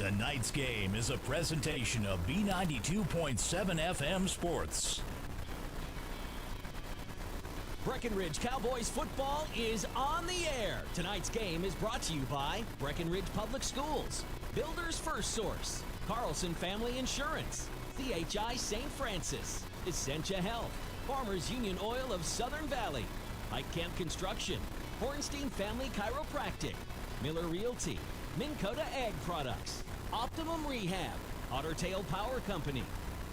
Tonight's game is a presentation of B92.7 FM Sports. Breckenridge Cowboys football is on the air. Tonight's game is brought to you by Breckenridge Public Schools, Builders First Source, Carlson Family Insurance, CHI St. Francis, Essentia Health, Farmers Union Oil of Southern Valley, Pike Camp Construction, Hornstein Family Chiropractic, Miller Realty, Minn Kota Ag Products, Optimum Rehab, Otter Tail Power Company,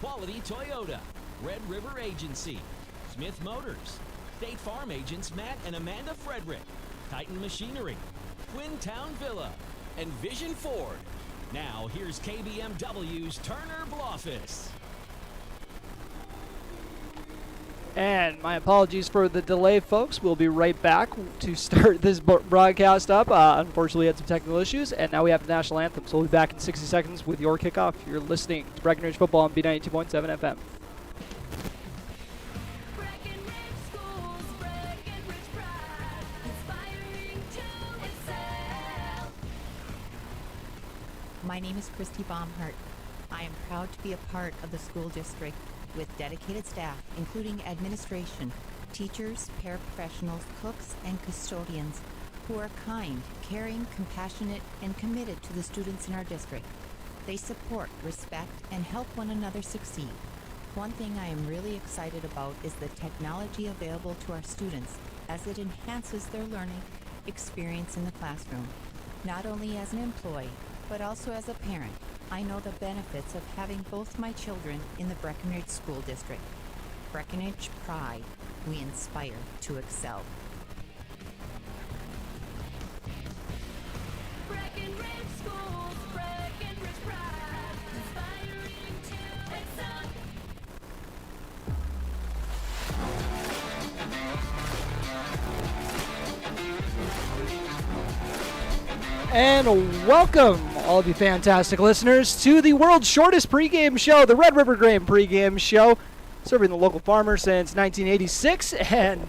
Quality Toyota, Red River Agency, Smith Motors, State Farm agents Matt and Amanda Frederick, Titan Machinery, Twin Town Villa, and Vision Ford. Now here's KBMW's Turner Blofis. And my apologies for the delay, folks. We'll be right back to start this broadcast up. Unfortunately, we had some technical issues, and now we have the national anthem. So we'll be back in 60 seconds with your kickoff. You're listening to Breckenridge Football on B92.7 FM. My name is Christy Baumhart. I am proud to be a part of the school district with dedicated staff, including administration, teachers, paraprofessionals, cooks, and custodians who are kind, caring, compassionate, and committed to the students in our district. They support, respect, and help one another succeed. One thing I am really excited about is the technology available to our students as it enhances their learning experience in the classroom, not only as an employee, but also as a parent. I know the benefits of having both my children in the Breckenridge School District. Breckenridge Pride. We inspire to excel. Breckenridge Schools, Breckenridge Pride, inspiring to excel. And welcome, all of you fantastic listeners, to the world's shortest pregame show, the Red River Grain pregame show, serving the local farmer since 1986. And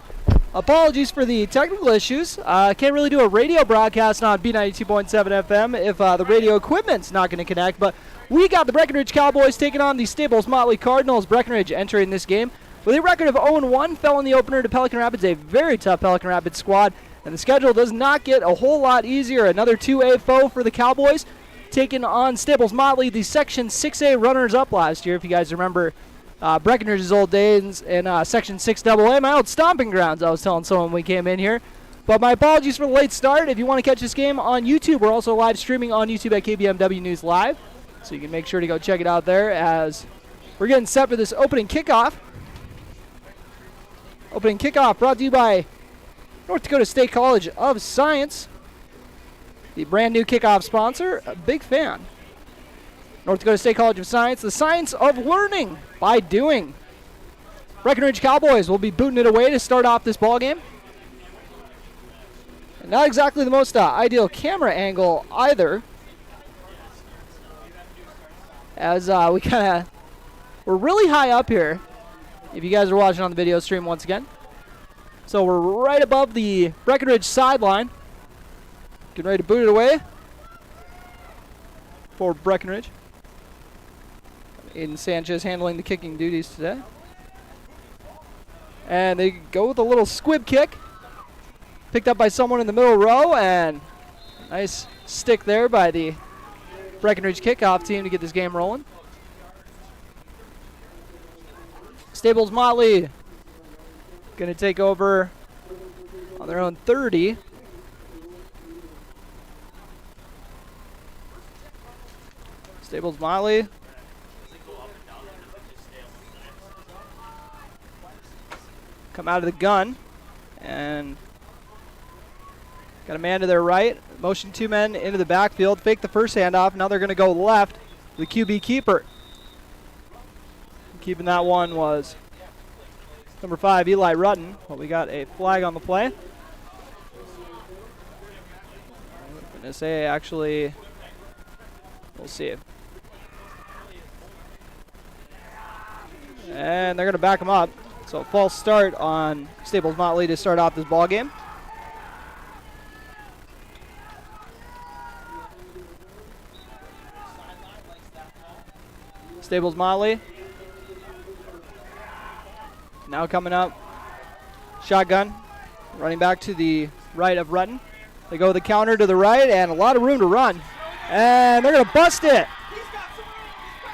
apologies for the technical issues. Can't really do a radio broadcast on B92.7 FM if the radio equipment's not going to connect. But we got the Breckenridge Cowboys taking on the Staples-Motley Cardinals. Breckenridge entering this game with a record of 0-1, fell in the opener to Pelican Rapids, a very tough Pelican Rapids squad. And the schedule does not get a whole lot easier. Another 2A foe for the Cowboys, taking on Staples-Motley, the Section 6A runners-up last year. If you guys remember Breckenridge's old days in Section 6AA, my old stomping grounds, I was telling someone when we came in here. But my apologies for the late start. If you want to catch this game on YouTube, we're also live streaming on YouTube at KBMW News Live. So you can make sure to go check it out there as we're getting set for this opening kickoff. Opening kickoff brought to you by North Dakota State College of Science, the brand new kickoff sponsor. A big fan. North Dakota State College of Science, the science of learning by doing. Breckenridge Cowboys will be booting it away to start off this ball game. And not exactly the most ideal camera angle either, as we're really high up here. If you guys are watching on the video stream once again. So we're right above the Breckenridge sideline. Getting ready to boot it away for Breckenridge. Aiden Sanchez handling the kicking duties today. And they go with a little squib kick. Picked up by someone in the middle row, and nice stick there by the Breckenridge kickoff team to get this game rolling. Staples-Motley going to take over on their own 30. Staples-Motley. Come out of the gun and got a man to their right. Motion two men into the backfield. Fake the first handoff. Now they're going to go left. The QB keeper. Keeping that one was number 5, Eli Rutten. But we got a flag on the play. I'm going to say, actually, we'll see. And they're going to back him up. So a false start on Staples-Motley to start off this ball game. Staples-Motley. Now coming up. Shotgun. Running back to the right of Rutten. They go the counter to the right and a lot of room to run. And they're going to bust it.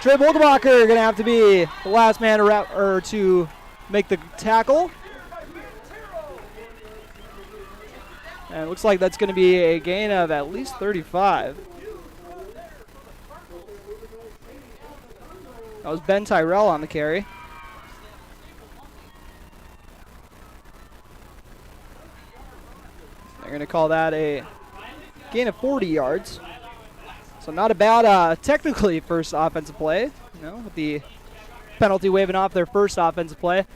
Trey Boldebacher going to have to be the last man to make the tackle. And it looks like that's going to be a gain of at least 35. That was Ben Tyrell on the carry. They're going to call that a gain of 40 yards. So not a bad, technically, first offensive play. With the penalty waving off their first offensive play.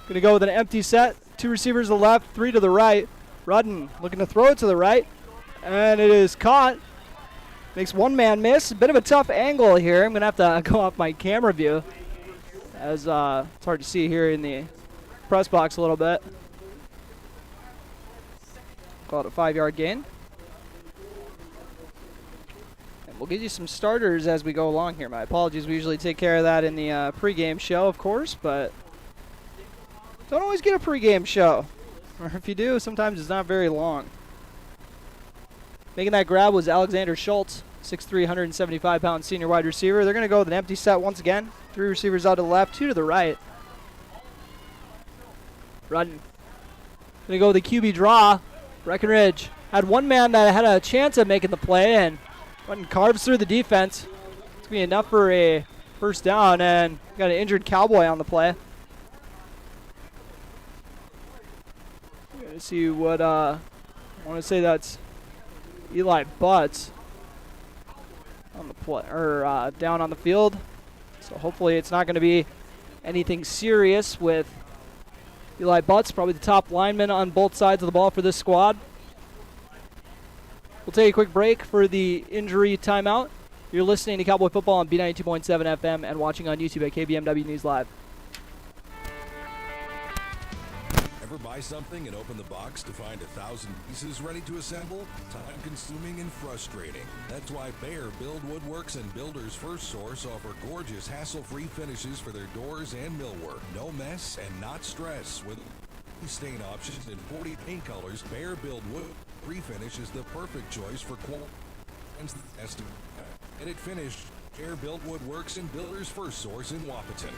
Going to go with an empty set. 2 receivers to the left, 3 to the right. Rutten looking to throw it to the right. And it is caught. Makes one man miss. A bit of a tough angle here. I'm going to have to go off my camera view, as it's hard to see here in the press box a little bit. Call it a 5-yard gain. And we'll give you some starters as we go along here. My apologies. We usually take care of that in the pregame show, of course, but don't always get a pregame show. Or if you do, sometimes it's not very long. Making that grab was Alexander Schultz, 6'3", 175-pound senior wide receiver. They're going to go with an empty set once again. 3 receivers out to the left, 2 to the right. Rutten. Going to go with the QB draw. Breckenridge had one man that had a chance at making the play, and Rutten carves through the defense. It's going to be enough for a first down, and got an injured Cowboy on the play. Going to see what, I want to say that's Eli Butts on the play, or down on the field. So hopefully it's not going to be anything serious with Eli Butts, probably the top lineman on both sides of the ball for this squad. We'll take a quick break for the injury timeout. You're listening to Cowboy Football on B92.7 FM and watching on YouTube at KBMW News Live. Ever buy something and open the box to find 1,000 pieces ready to assemble? Time-consuming and frustrating. That's why Bear Build Woodworks and Builders First Source offer gorgeous, hassle-free finishes for their doors and millwork. No mess and not stress. With stain options in 40 paint colors, Bear Build Wood Refinish is the perfect choice for quality. Get it finished. Bear Build Woodworks and Builders First Source in Wapaton.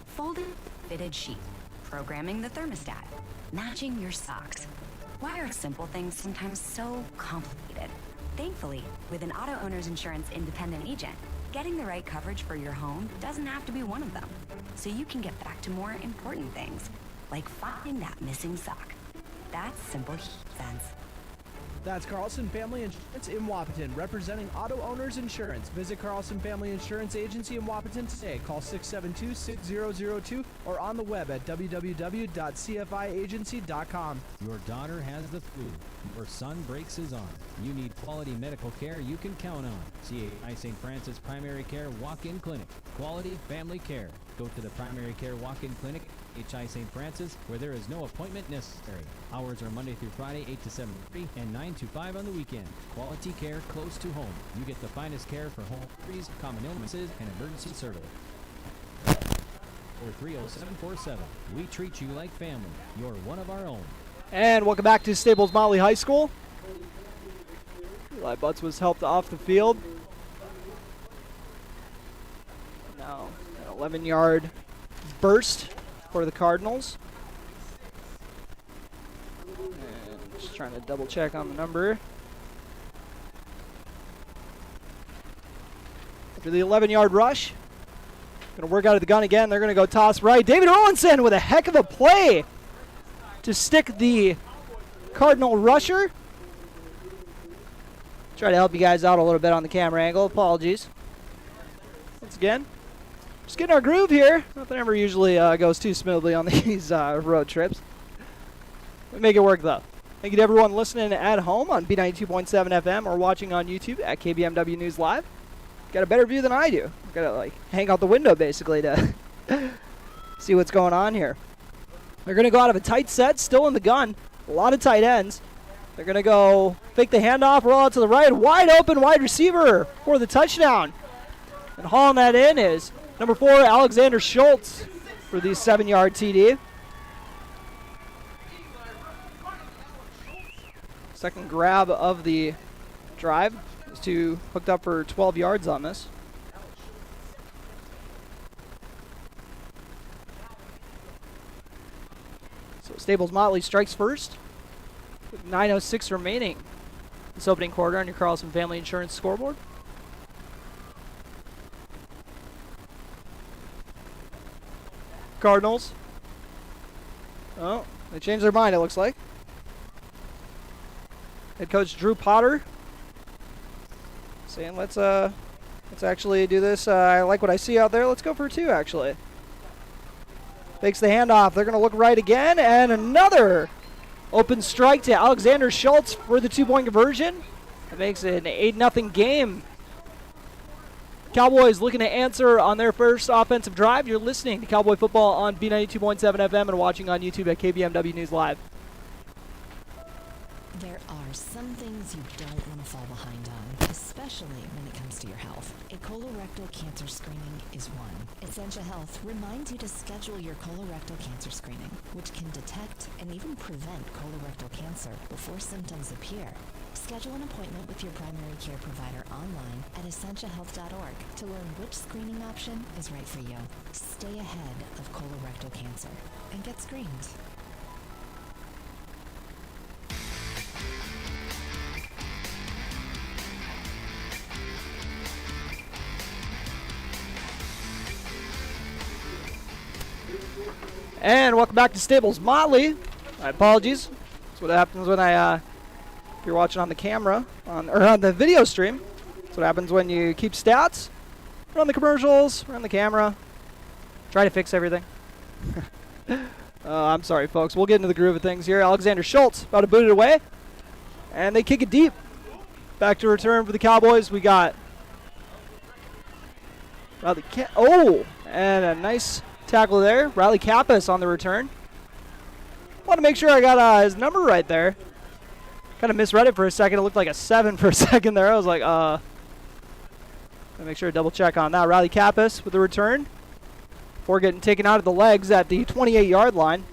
Folded fitted sheet, programming the thermostat, matching your socks. Why are simple things sometimes so complicated? Thankfully, with an auto owner's insurance independent agent, getting the right coverage for your home doesn't have to be one of them. So you can get back to more important things, like finding that missing sock. That's simple sense. That's Carlson Family Insurance in Wapaton, representing auto owners insurance. Visit Carlson Family Insurance Agency in Wapaton today. Call 672-6002 or on the web at www.cfiagency.com. Your daughter has the flu. Your son breaks his arm. You need quality medical care you can count on. CHI St. Francis Primary Care Walk-In Clinic. Quality family care. Go to the Primary Care Walk-In Clinic, HI St. Francis, where there is no appointment necessary. Hours are Monday through Friday, 8 to 7:30 and 9 to 5 on the weekend. Quality care close to home. You get the finest care for home injuries, common illnesses, and emergency service. Or 30747. We treat you like family. You're one of our own. And welcome back to Staples-Motley High School. Eli Butts was helped off the field. Now, an 11-yard burst for the Cardinals. And just trying to double check on the number. After the 11-yard rush, going to work out of the gun again. They're going to go toss right. David Owenson with a heck of a play to stick the Cardinal rusher. Try to help you guys out a little bit on the camera angle. Apologies. Once again, just getting our groove here. Nothing ever usually goes too smoothly on these road trips. We make it work, though. Thank you to everyone listening at home on B92.7 FM or watching on YouTube at KBMW News Live. Got a better view than I do. Got to like hang out the window basically to see what's going on here. They're going to go out of a tight set, still in the gun. A lot of tight ends. They're going to go fake the handoff, roll out to the right. Wide open wide receiver for the touchdown. And hauling that in is number 4, Alexander Schultz, for the 7-yard TD. Second grab of the drive. Those two hooked up for 12 yards on this. So Staples-Motley strikes first with 9:06 remaining this opening quarter on your Carlson Family Insurance scoreboard. Cardinals. Oh, they changed their mind, it looks like. Head coach Drew Potter saying, let's actually do this. I like what I see out there. Let's go for 2, actually. Fakes the handoff. They're going to look right again, and another open strike to Alexander Schultz for the 2-point conversion. That makes it an 8-0 game. Cowboys looking to answer on their first offensive drive. You're listening to Cowboy Football on B92.7 FM and watching on YouTube at KBMW News Live. There are some things you don't want to fall behind on, especially when it comes to your health. A colorectal cancer screening is one. Essentia Health reminds you to schedule your colorectal cancer screening, which can detect and even prevent colorectal cancer before symptoms appear. Schedule an appointment with your primary care provider online at essentiahealth.org to learn which screening option is right for you. Stay ahead of colorectal cancer and get screened. And welcome back to Staples-Motley. My apologies. That's what happens when if you're watching on the camera, or on the video stream. That's what happens when you keep stats, run the commercials, run the camera, try to fix everything. I'm sorry, folks. We'll get into the groove of things here. Alexander Schultz about to boot it away, and they kick it deep. Back to return for the Cowboys. We got Riley and a nice tackle there. Riley Kappas on the return. Want to make sure I got his number right there. Kind of misread it for a second. It looked like a 7 for a second there. I was like, make sure to double check on that. Riley Kappas with the return before getting taken out of the legs at the 28-yard line.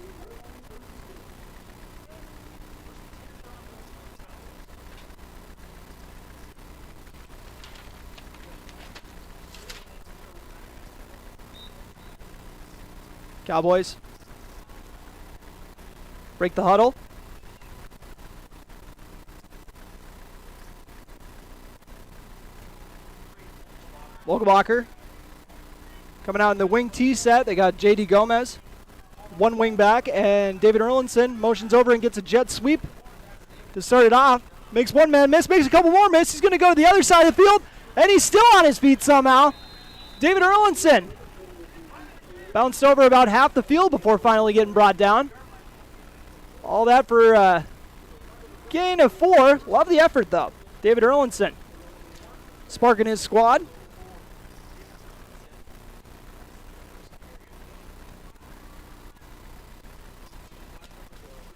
Cowboys break the huddle. Vogelbacher coming out in the wing T set. They got J.D. Gomez, one wing back, and David Erlinson motions over and gets a jet sweep to start it off. Makes one man miss, makes a couple more miss. He's going to go to the other side of the field, and he's still on his feet somehow. David Erlinson bounced over about half the field before finally getting brought down. All that for a gain of 4. Love the effort, though. David Erlinson sparking his squad.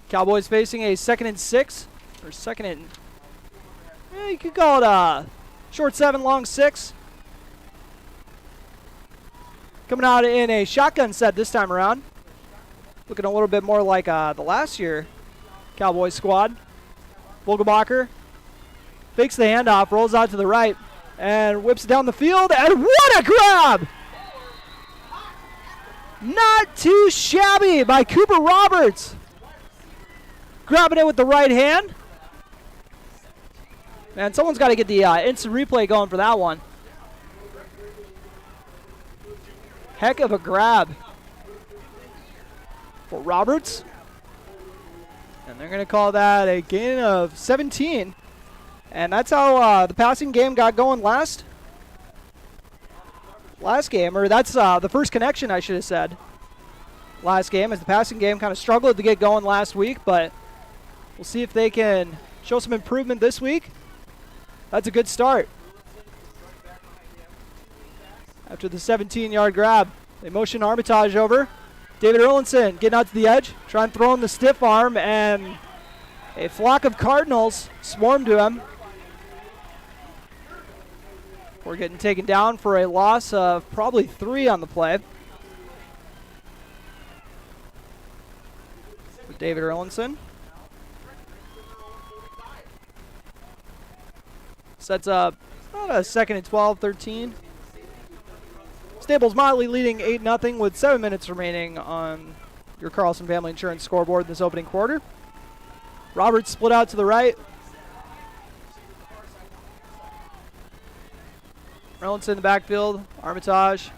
Cowboys facing a 2nd and 6, or 2nd and, you could call it a short 7, long 6. Coming out in a shotgun set this time around. Looking a little bit more like the last year Cowboys squad. Vogelbacher fakes the handoff, rolls out to the right, and whips it down the field, and what a grab! Not too shabby by Cooper Roberts. Grabbing it with the right hand. Man, someone's got to get the instant replay going for that one. Heck of a grab for Roberts. And they're going to call that a gain of 17. And that's how the passing game got going last game. Or that's the first connection, I should have said, last game, as the passing game kind of struggled to get going last week. But we'll see if they can show some improvement this week. That's a good start. After the 17-yard grab, they motion Armitage over. David Erlinson getting out to the edge, trying to throw in the stiff arm, and a flock of Cardinals swarm to him. We're getting taken down for a loss of probably 3 on the play. For David Erlinson. Sets up about a 2nd and 12, 13. Staples-Motley leading 8-0 with 7 minutes remaining on your Carlson Family Insurance scoreboard in this opening quarter. Roberts split out to the right. Erlinson in the backfield. Armitage.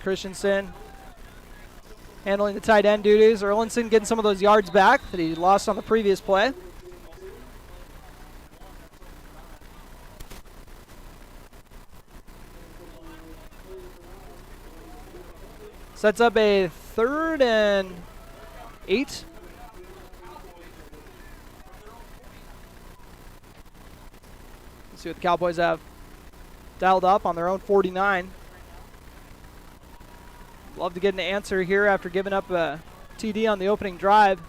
Christensen handling the tight end duties. Erlinson getting some of those yards back that he lost on the previous play. Sets up a 3rd and 8. Let's see what the Cowboys have dialed up on their own 49. Love to get an answer here after giving up a TD on the opening drive.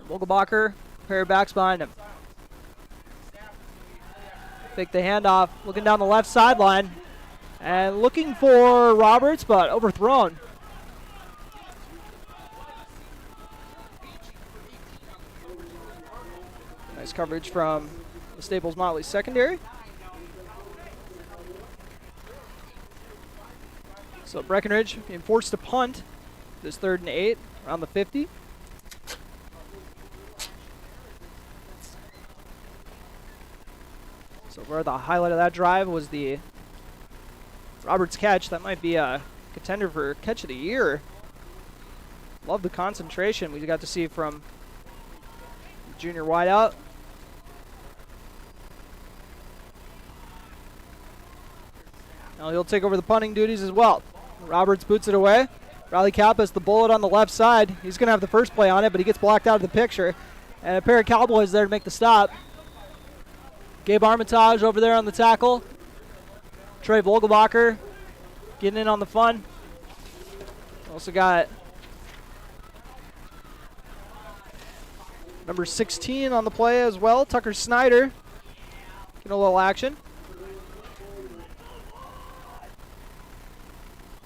Vogelbacher, pair of backs behind him. Fake the handoff, looking down the left sideline. And looking for Roberts, but overthrown. Nice coverage from the Staples-Motley secondary. So Breckenridge being forced to punt this 3rd and 8 around the 50. So far the highlight of that drive was the Roberts catch. That might be a contender for catch of the year. Love the concentration we got to see from junior wideout. Now he'll take over the punting duties as well. Roberts boots it away. Riley Kappas, the bullet on the left side. He's going to have the first play on it, but he gets blocked out of the picture. And a pair of Cowboys there to make the stop. Gabe Armitage over there on the tackle. Trey Vogelbacher getting in on the fun. Also got number 16 on the play as well, Tucker Snyder. Getting a little action.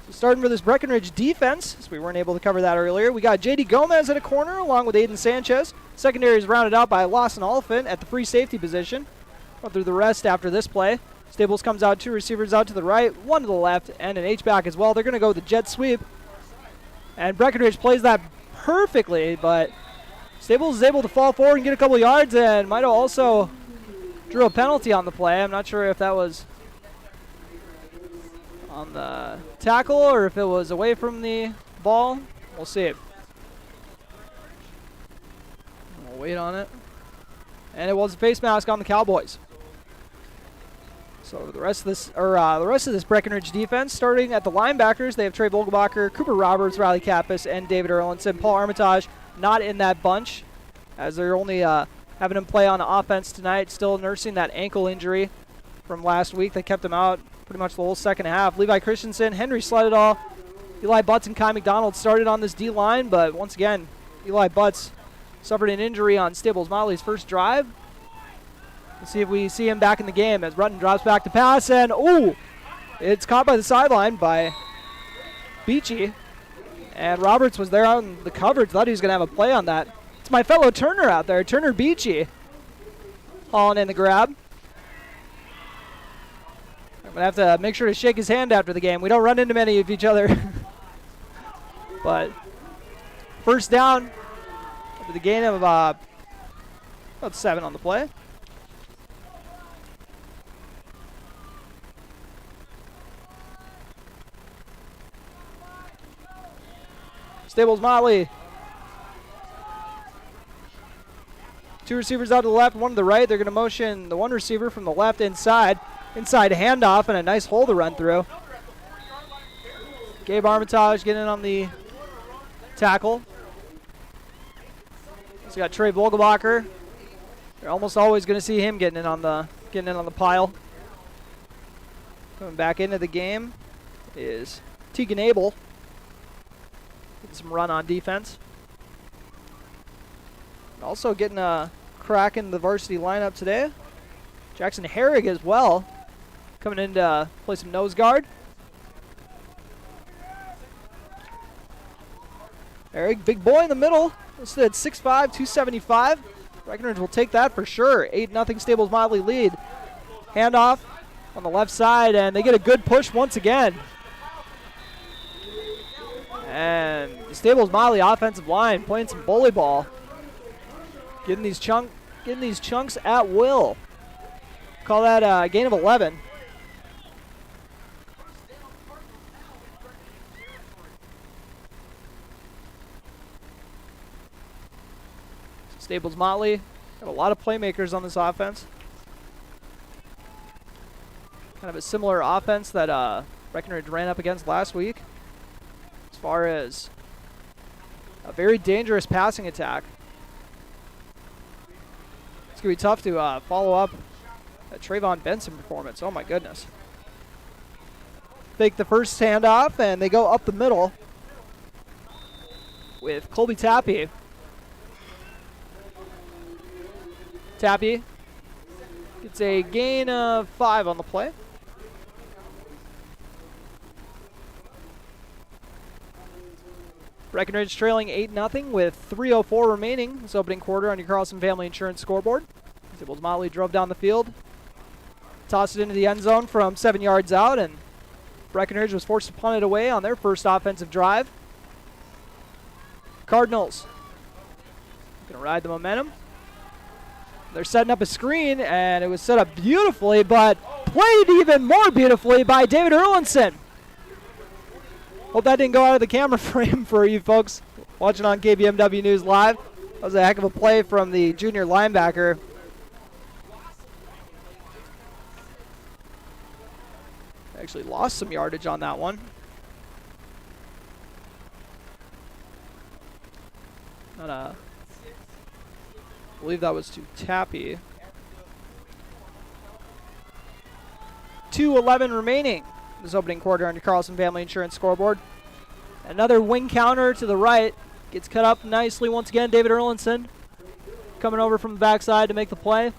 So starting for this Breckenridge defense, as we weren't able to cover that earlier, we got J.D. Gomez at a corner along with Aiden Sanchez. Secondary is rounded out by Lawson Oliphant at the free safety position. Run through the rest after this play. Staples comes out, 2 receivers out to the right, 1 to the left, and an H-back as well. They're going to go with the jet sweep. And Breckenridge plays that perfectly, but Staples is able to fall forward and get a couple yards, and might have also drew a penalty on the play. I'm not sure if that was on the tackle or if it was away from the ball. We'll see it. We'll wait on it. And it was a face mask on the Cowboys. So the rest of this Breckenridge defense, starting at the linebackers, they have Trey Vogelbacher, Cooper Roberts, Riley Kappas, and David Erlinson. Paul Armitage not in that bunch, as they're only having him play on offense tonight, still nursing that ankle injury from last week that kept him out pretty much the whole second half. Levi Christensen, Henry Sleddahl, Eli Butts, and Kai McDonald started on this D-line, but once again, Eli Butts suffered an injury on Staples-Motley's first drive. Let's see if we see him back in the game as Rutten drops back to pass, and it's caught by the sideline by Beachy. And Roberts was there on the coverage, thought he was going to have a play on that. It's my fellow Turner out there, Turner Beachy, hauling in the grab. I'm going to have to make sure to shake his hand after the game. We don't run into many of each other. But first down, after the gain of about 7 on the play. Staples-Motley. 2 receivers out to the left, 1 to the right. They're going to motion the 1 receiver from the left inside. Inside handoff and a nice hole to run through. Gabe Armitage getting in on the tackle. He's got Trey Vogelbacher. You're almost always going to see him getting in on the pile. Coming back into the game is Tegan Abel. Getting some run on defense. Also getting a cracking the varsity lineup today. Jackson Herrig as well, coming in to play some nose guard. Herrig, big boy in the middle, listed at 6'5", 275. Breckenridge will take that for sure. 8-0 Staples-Motley lead. Handoff on the left side, and they get a good push once again. And the Staples-Motley offensive line playing some bully ball, getting these chunks at will. Call that a gain of 11. Staples-Motley got a lot of playmakers on this offense. Kind of a similar offense that Breckenridge ran up against last week, as far as a very dangerous passing attack. It's going to be tough to follow up a Trayvon Benson performance. Oh my goodness. Fake the first handoff, and they go up the middle with Colby Tappy. Tappy gets a gain of 5 on the play. Breckenridge trailing 8-0 with 3:04 remaining this opening quarter on your Carlson Family Insurance scoreboard. Staples-Motley drove down the field, tossed it into the end zone from 7 yards out, and Breckenridge was forced to punt it away on their first offensive drive. Cardinals going to ride the momentum. They're setting up a screen, and it was set up beautifully, but played even more beautifully by David Erlinson. Hope that didn't go out of the camera frame for you folks watching on KBMW News Live. That was a heck of a play from the junior linebacker. Actually lost some yardage on that one. I believe that was to Tappy. 2:11 remaining this opening quarter on your Carlson Family Insurance scoreboard. Another wing counter to the right. Gets cut up nicely once again. David Erlinson coming over from the backside to make the play.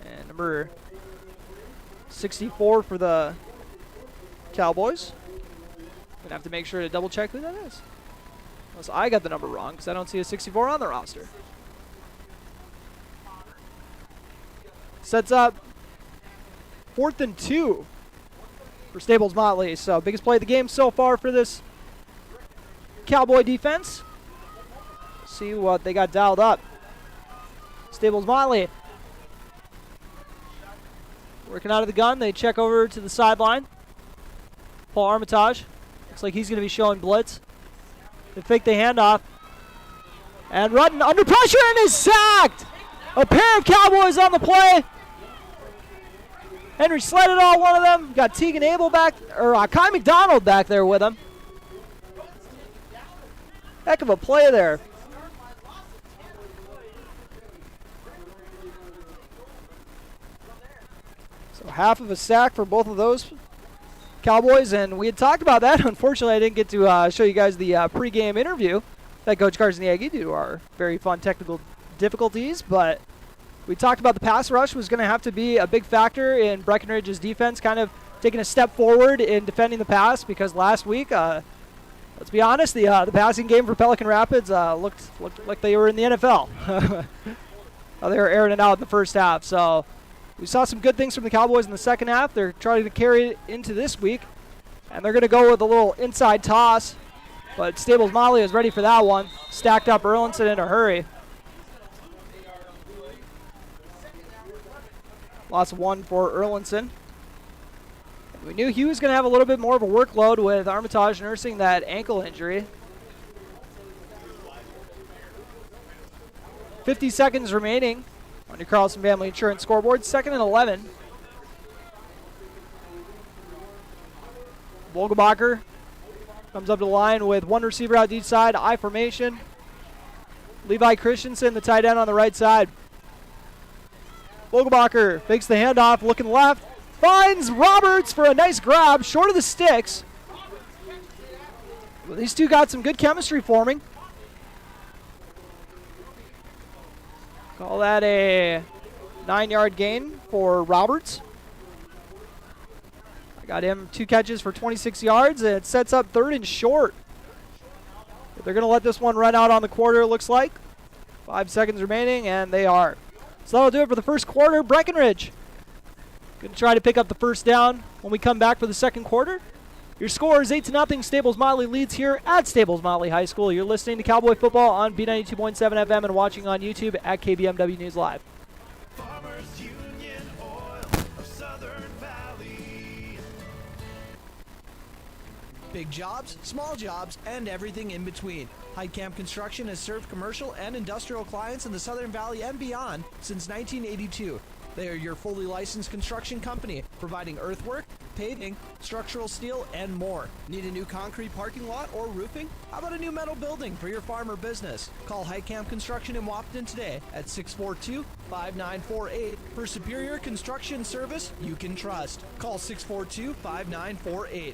And number 64 for the Cowboys. Gonna have to make sure to double check who that is. Unless I got the number wrong, because I don't see a 64 on the roster. Sets up 4th and 2 for Staples-Motley. So biggest play of the game so far for this Cowboy defense. See what they got dialed up. Staples-Motley working out of the gun. They check over to the sideline. Paul Armitage looks like he's going to be showing blitz. They fake the handoff. And Rutten under pressure and is sacked. A pair of Cowboys on the play. Henry Sledadall, one of them. Got Teagan Abel back, or Kai McDonald back there with him. Heck of a play there. So half of a sack for both of those Cowboys, and we had talked about that. Unfortunately, I didn't get to show you guys the pregame interview that Coach Carson Yagi due to our very fun technical difficulties, but we talked about the pass rush was going to have to be a big factor in Breckenridge's defense, kind of taking a step forward in defending the pass, because last week, let's be honest, the passing game for Pelican Rapids looked like they were in the NFL. They were airing it out in the first half. So we saw some good things from the Cowboys in the second half. They're trying to carry it into this week, and they're going to go with a little inside toss. But Staples-Motley is ready for that one. Stacked up Erlinson in a hurry. Loss of 1 for Erlinson. We knew he was going to have a little bit more of a workload with Armitage nursing that ankle injury. 50 seconds remaining on your Carlson Family Insurance scoreboard. 2nd and 11. Vogelbacher comes up to the line with one receiver out each side. I formation. Levi Christensen, the tight end on the right side. Vogelbacher fakes the handoff, looking left. Finds Roberts for a nice grab, short of the sticks. Well, these two got some good chemistry forming. Call that a 9-yard gain for Roberts. I got him 2 catches for 26 yards, and it sets up 3rd and short. They're going to let this one run out on the quarter, it looks like. 5 seconds remaining, and they are. So that'll do it for the first quarter. Breckenridge going to try to pick up the first down when we come back for the second quarter. Your score is 8-0. Staples-Motley leads here at Staples-Motley High School. You're listening to Cowboy Football on B92.7 FM and watching on YouTube at KBMW News Live. Farmers Union Oil of Southern Valley. Big jobs, small jobs, and everything in between. Heidkamp Construction has served commercial and industrial clients in the Southern Valley and beyond since 1982. They are your fully licensed construction company, providing earthwork, paving, structural steel, and more. Need a new concrete parking lot or roofing? How about a new metal building for your farm or business? Call Heidkamp Construction in Wapaton today at 642-5948 for superior construction service you can trust. Call 642-5948.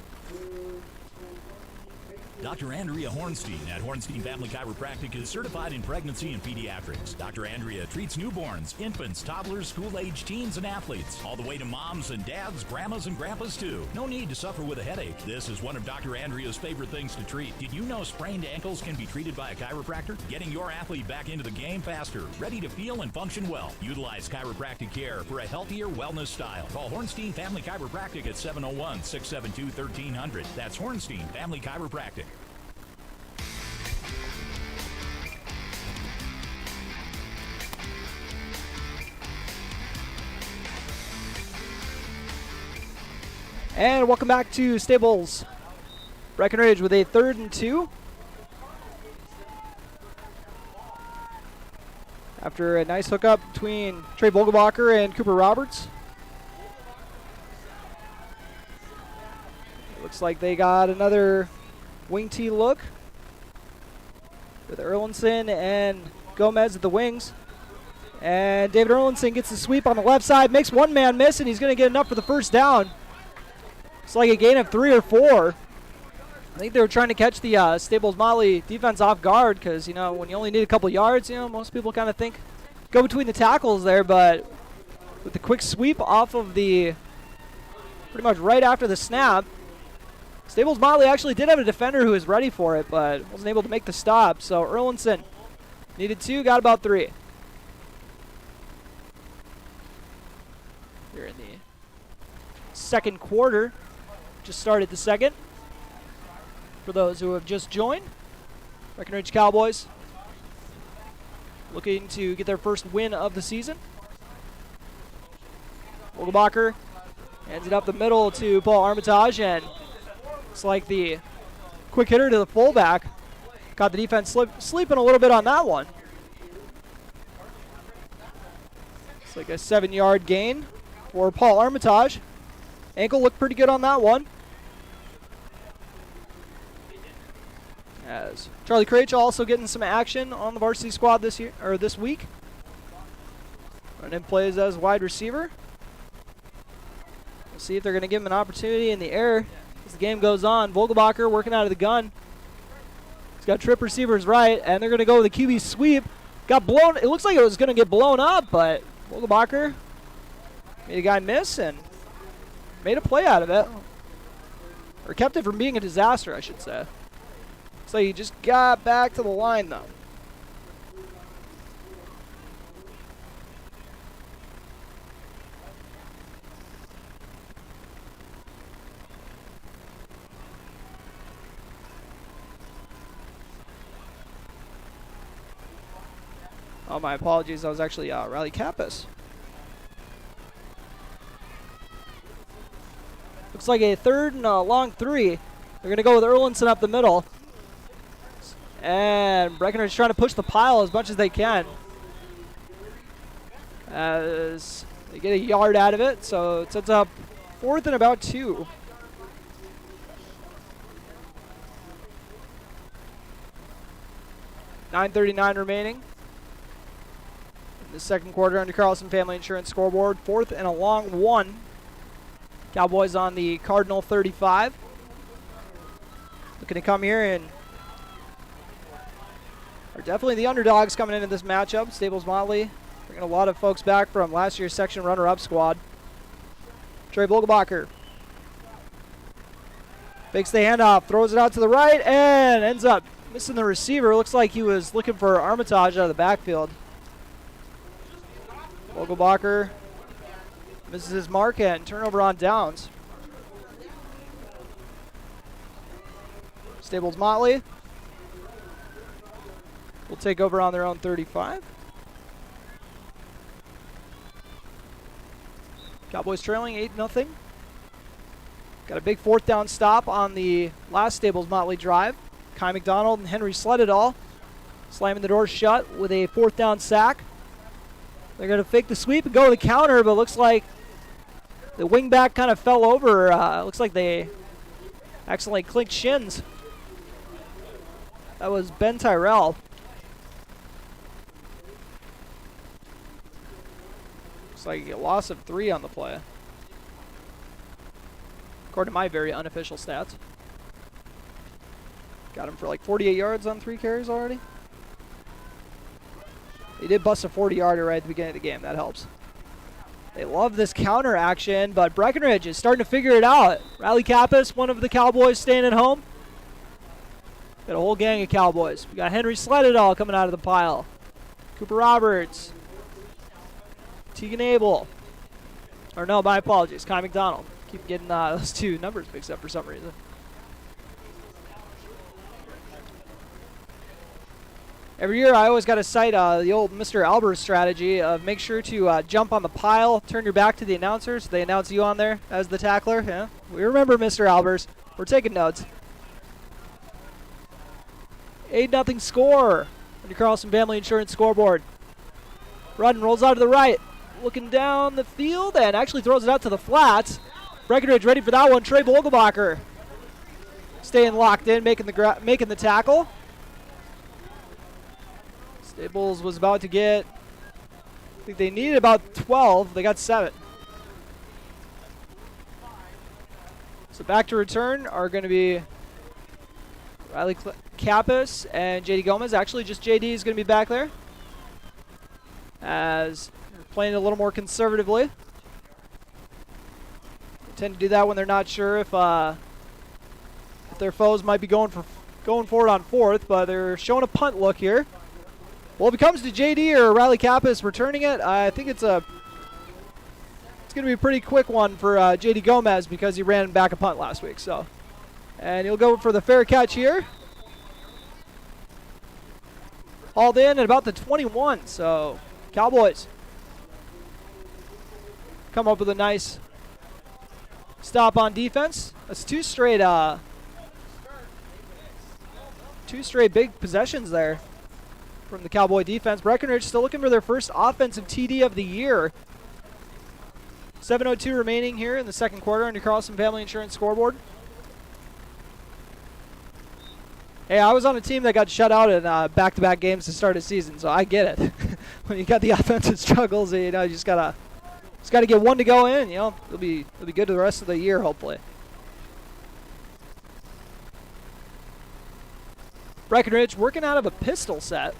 Dr. Andrea Hornstein at Hornstein Family Chiropractic is certified in pregnancy and pediatrics. Dr. Andrea treats newborns, infants, toddlers, school-age teens, and athletes, all the way to moms and dads, grandmas and grandpas too. No need to suffer with a headache. This is one of Dr. Andrea's favorite things to treat. Did you know sprained ankles can be treated by a chiropractor? Getting your athlete back into the game faster, ready to feel and function well. Utilize chiropractic care for a healthier wellness style. Call Hornstein Family Chiropractic at 701-672-1300. That's Hornstein Family Chiropractic. And welcome back to Staples. Breckenridge with a 3rd and 2. After a nice hookup between Trey Vogelbacher and Cooper Roberts. Looks like they got another wing tee look with Erlinson and Gomez at the wings. And David Erlinson gets the sweep on the left side, makes one man miss, and he's going to get enough for the first down. It's like a gain of 3 or 4. I think they were trying to catch the Staples-Motley defense off guard because, you know, when you only need a couple yards, you know, most people kind of think go between the tackles there. But with the quick sweep off of the pretty much right after the snap, Staples-Motley actually did have a defender who was ready for it but wasn't able to make the stop. So Erlinson needed 2, got about 3. Here in the second quarter. Just started the second. For those who have just joined, Breckenridge Cowboys looking to get their first win of the season. Vogelbacher hands it up the middle to Paul Armitage, and it's like the quick hitter to the fullback got the defense sleeping a little bit on that one. It's like a 7-yard gain for Paul Armitage. Ankle looked pretty good on that one. As Charlie Craich also getting some action on the varsity squad this week. Running plays as wide receiver. We'll see if they're going to give him an opportunity in the air as the game goes on. Vogelbacher working out of the gun. He's got trip receivers right, and they're going to go with a QB sweep. Got blown. It looks like it was going to get blown up, but Vogelbacher made a guy miss and made a play out of it. Or kept it from being a disaster, I should say. So he just got back to the line, though. Oh, my apologies. That was actually Riley Kappas. Looks like a 3rd and a long 3. They're going to go with Erlinson up the middle. And Breckenridge trying to push the pile as much as they can. As they get a yard out of it, so it sets up 4th and about 2. $9:39 remaining. In the second quarter under Carlson Family Insurance scoreboard. 4th and a long 1. Cowboys on the Cardinal 35. Looking to come here and are definitely the underdogs coming into this matchup. Staples-Motley Bringing a lot of folks back from last year's section runner-up squad. Trey Vogelbacher fakes the handoff, throws it out to the right, and ends up missing the receiver. Looks like he was looking for Armitage out of the backfield. Vogelbacher misses his mark and turnover on downs. Staples-Motley will take over on their own 35. Cowboys trailing 8-0. Got a big 4th down stop on the last Staples-Motley drive. Kai McDonald and Henry Sledadall slamming the door shut with a 4th down sack. They're going to fake the sweep and go to the counter, but looks like the wingback kind of fell over. Looks like they accidentally clinked shins. That was Ben Tyrell. Looks like a loss of 3 on the play, according to my very unofficial stats. Got him for like 48 yards on 3 carries already. He did bust a 40-yarder right at the beginning of the game. That helps. They love this counter action, but Breckenridge is starting to figure it out. Riley Kappas, one of the Cowboys, staying at home. Got a whole gang of Cowboys. We got Henry Sledadall coming out of the pile. Cooper Roberts. Tegan Abel. Or no, my apologies. Kai McDonald. Keep getting those 2 numbers mixed up for some reason. Every year I always got to cite the old Mr. Albers strategy of make sure to jump on the pile, turn your back to the announcers. They announce you on there as the tackler. Yeah, we remember Mr. Albers. We're taking notes. 8-0 score on your Carlson Family Insurance scoreboard. Rudden rolls out to the right, looking down the field, and actually throws it out to the flats. Breckenridge ready for that one. Trey Vogelbacher staying locked in, making the tackle. Staples was about to get, I think they needed about 12. They got 7. So back to return are going to be Riley Kappas and JD Gomez. Actually, just JD is going to be back there, as they're playing a little more conservatively. They tend to do that when they're not sure if their foes might be going forward on 4th, but they're showing a punt look here. Well, if it comes to JD or Riley Kappas returning it, I think it's going to be a pretty quick one for JD Gomez because he ran back a punt last week. So, and he'll go for the fair catch here. Hauled in at about the 21. So, Cowboys come up with a nice stop on defense. That's 2 straight big possessions there from the Cowboy defense. Breckenridge still looking for their first offensive TD of the year. 7:02 remaining here in the second quarter on your Carlson Family Insurance scoreboard. Hey, I was on a team that got shut out in back-to-back games to start a season, so I get it. When you got the offensive struggles, you just gotta get one to go in. It'll be good the rest of the year, hopefully. Breckenridge working out of a pistol set.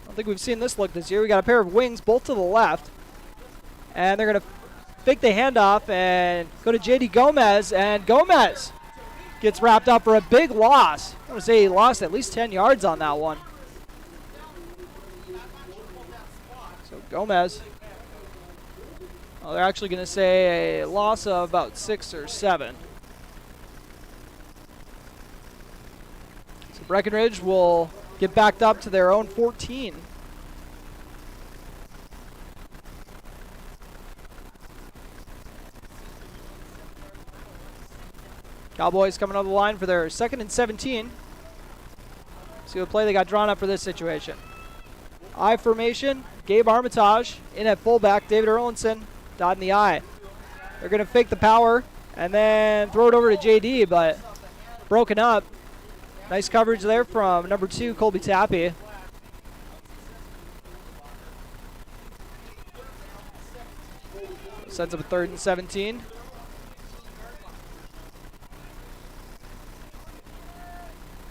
I don't think we've seen this look this year. We got a pair of wings, both to the left. And they're going to fake the handoff and go to JD Gomez. And Gomez gets wrapped up for a big loss. I want to say he lost at least 10 yards on that one. So Gomez, they're actually going to say a loss of about 6 or 7. So Breckenridge will get backed up to their own 14. Cowboys coming on the line for their 2nd and 17. See what play they got drawn up for this situation. I formation, Gabe Armitage in at fullback, David Erlinson dotting the I. They're going to fake the power and then throw it over to JD, but broken up. Nice coverage there from number 2, Colby Tappy. Sets up a 3rd and 17.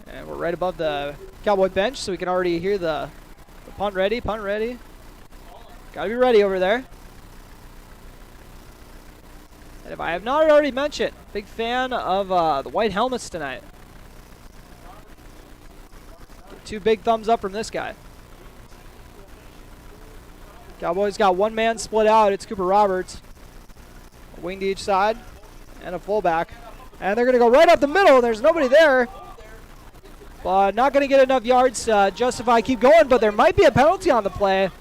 And we're right above the Cowboy bench, so we can already hear the punt ready, punt ready. Gotta be ready over there. And if I have not already mentioned, big fan of the white helmets tonight. Get 2 big thumbs up from this guy. Cowboys got 1 man split out. It's Cooper Roberts. A wing to each side and a fullback. And they're going to go right up the middle. There's nobody there. But not going to get enough yards to justify keep going. But there might be a penalty on the play.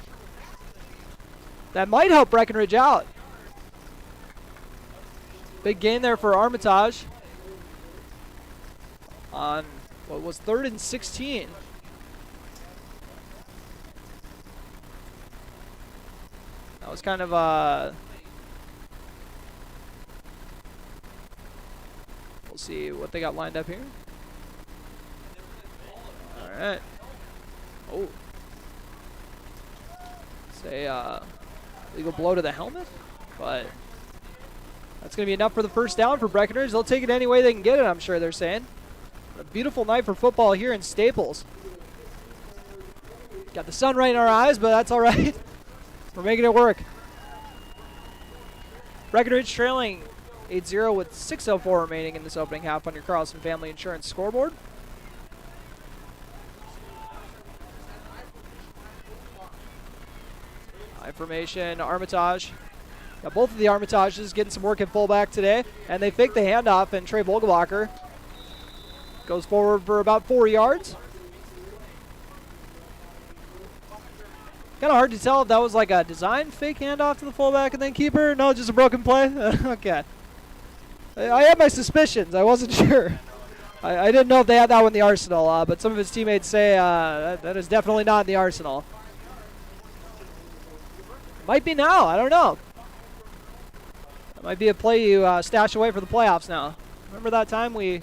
That might help Breckenridge out. Big gain there for Armitage. On what was 3rd and 16. That was kind of we'll see what they got lined up here. All right. Oh. Say legal blow to the helmet, but that's going to be enough for the first down for Breckenridge. They'll take it any way they can get it, I'm sure they're saying. A beautiful night for football here in Staples. Got the sun right in our eyes, but that's all right. We're making it work. Breckenridge trailing 8-0 with 6:04 remaining in this opening half on your Carlson Family Insurance scoreboard. High formation, Armitage. Got both of the Armitages getting some work at fullback today, and they fake the handoff, and Trey Vogelbacher goes forward for about 4 yards. Kind of hard to tell if that was like a design fake handoff to the fullback and then keeper. No, just a broken play. Okay. I had my suspicions. I wasn't sure. I didn't know if they had that one in the arsenal, but some of his teammates say that is definitely not in the arsenal. Might be now. I don't know. That might be a play you stash away for the playoffs now. Remember that time we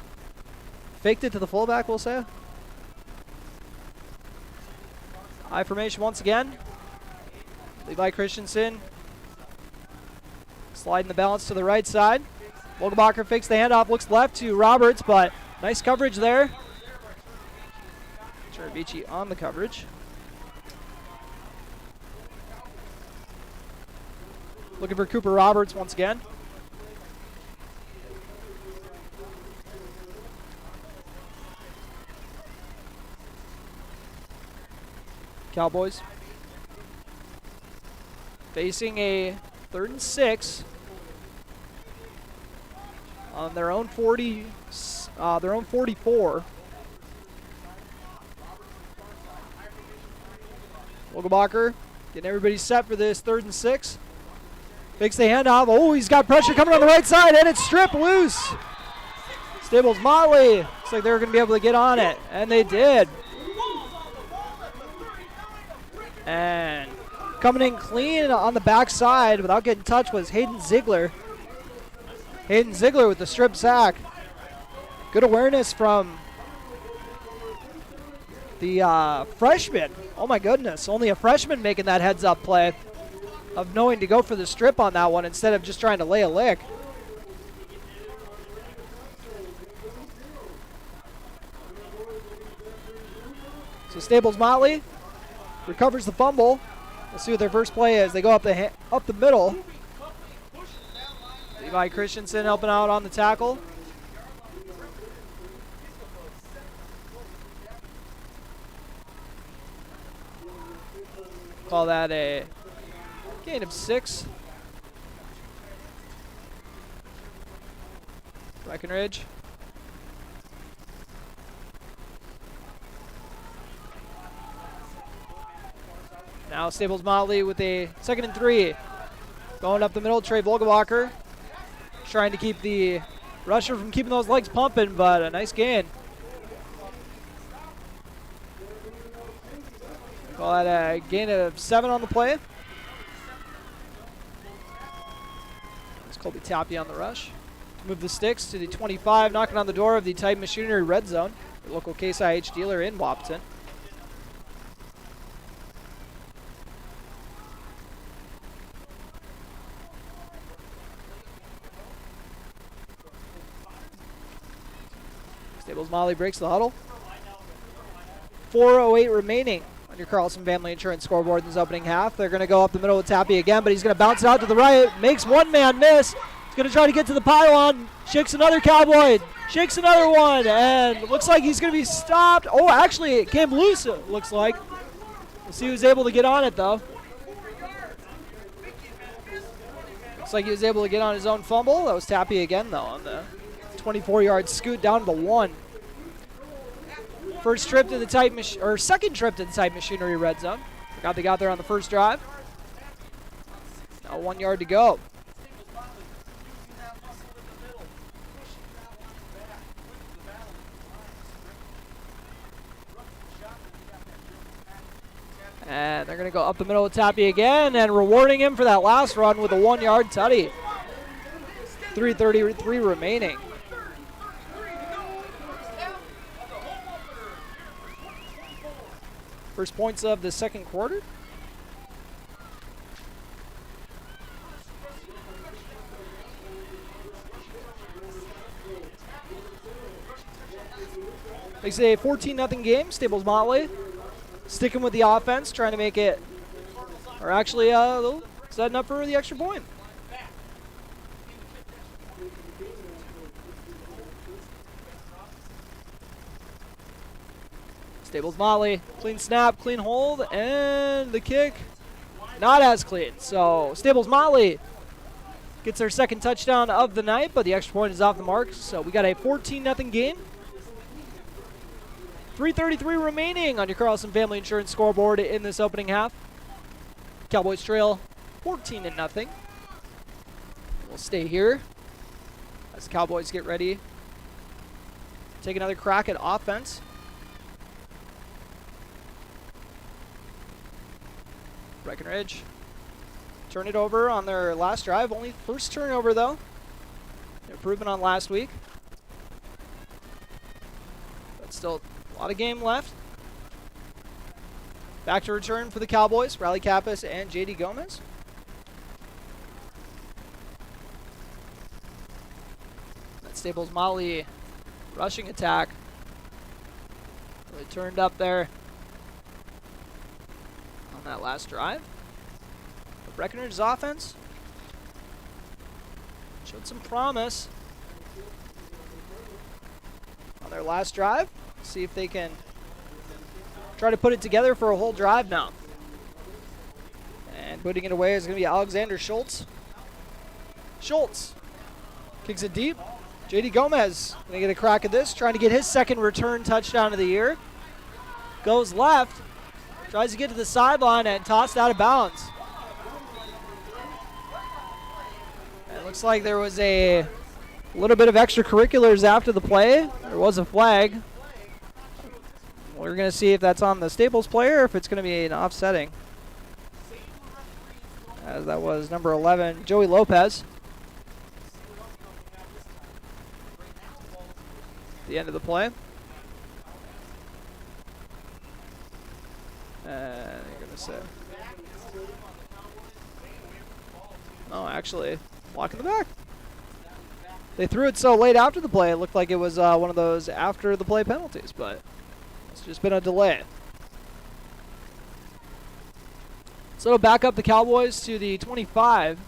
faked it to the fullback, we'll say? High formation once again. Levi Christensen sliding the balance to the right side. Vogelbacher fakes the handoff, looks left to Roberts, but nice coverage there. Charavici on the coverage. Looking for Cooper Roberts once again. Cowboys facing a 3rd and 6 on their own 40, their own 44. Vogelbacher getting everybody set for this 3rd and 6. Fakes the handoff. Oh, he's got pressure coming on the right side, and it's stripped loose. Staples-Motley. Looks like they were going to be able to get on it, and they did. And coming in clean on the backside without getting touched was Hayden Ziegler. Hayden Ziegler with the strip sack. Good awareness from the freshman. Oh my goodness, only a freshman making that heads-up play of knowing to go for the strip on that one instead of just trying to lay a lick. So Staples-Motley recovers the fumble. We'll see what their first play is. They go up the middle. Levi Christensen helping out on the tackle. Call that a gain of 6. Breckenridge. Now Staples-Motley with a 2nd and 3. Going up the middle, Trey Vogelbacher trying to keep the rusher from keeping those legs pumping, but a nice gain. Call that a gain of 7 on the play. It's Colby Tappy on the rush. Move the sticks to the 25, knocking on the door of the Titan Machinery Red Zone, the local Case IH dealer in Wahpeton. Staples-Motley breaks the huddle. 4:08 remaining on your Carlson Family Insurance scoreboard in this opening half. They're going to go up the middle with Tappy again, but he's going to bounce it out to the right. Makes one man miss. He's going to try to get to the pylon. Shakes another Cowboy. Shakes another one. And looks like he's going to be stopped. Oh, actually, it came loose, it looks like. We'll see who's able to get on it, though. Looks like he was able to get on his own fumble. That was Tappy again, though, on the 24-yard scoot down to the 1. First trip to the tight or second trip to the tight machinery red zone. Forgot they got there on the first drive. Now 1 yard to go. And they're going to go up the middle with Tappy again and rewarding him for that last run with a 1 yard tutty. 3:33 remaining. First points of the second quarter. Makes it a 14-0 game. Staples-Motley sticking with the offense, trying to make it, or actually setting up for the extra point. Staples-Motley, clean snap, clean hold, and the kick not as clean. So Staples-Motley gets their second touchdown of the night, but the extra point is off the mark. So we got a 14-0 game. 3:33 remaining on your Carlson Family Insurance scoreboard in this opening half. Cowboys trail 14-0. We'll stay here as the Cowboys get ready. Take another crack at offense. Breckenridge turn it over on their last drive. Only first turnover, though. Improvement on last week. But still a lot of game left. Back to return for the Cowboys. Riley Kappas and J.D. Gomez. That Staples-Motley rushing attack. Really turned up there on that last drive. But Breckenridge's offense showed some promise on their last drive. See if they can try to put it together for a whole drive now. And putting it away is going to be Alexander Schultz. Schultz kicks it deep. J.D. Gomez going to get a crack at this, trying to get his second return touchdown of the year. Goes left, tries to get to the sideline and tossed out of bounds. And it looks like there was a little bit of extracurriculars after the play. There was a flag. We're going to see if that's on the Staples player or if it's going to be an offsetting. As that was number 11, Joey Lopez. The end of the play. And you're going to say. Oh, actually, block in the back. They threw it so late after the play, it looked like it was one of those after the play penalties, but it's just been a delay. So it'll back up the Cowboys to the 25.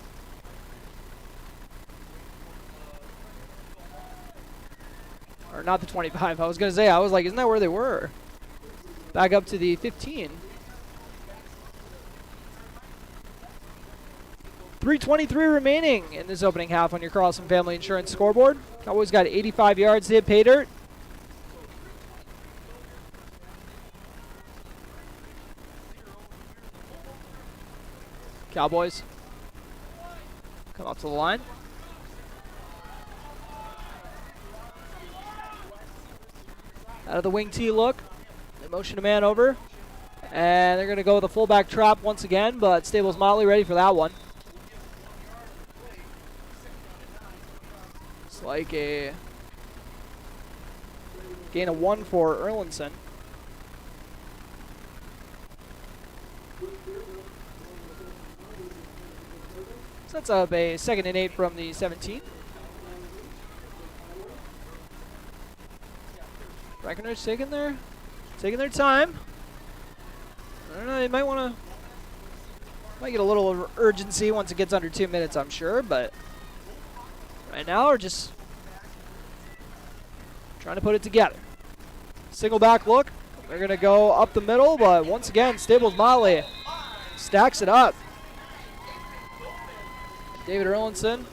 Or not the 25. I was going to say, I was like, isn't that where they were? Back up to the 15. 3:23 remaining in this opening half on your Carlson Family Insurance scoreboard. Cowboys got 85 yards to hit pay dirt. Cowboys come up to the line. Out of the wing T look. They motion a man over. And they're going to go with a fullback trap once again, but Staples-Motley ready for that one. It's like a gain of 1 for Erlinson. Sets up a 2nd and 8 from the 17. Breckenridge taking their time. I don't know, you might get a little urgency once it gets under 2 minutes, I'm sure, but right now we're just trying to put it together. Single back look. They're going to go up the middle, but once again, Staples-Motley stacks it up. David Erlinson.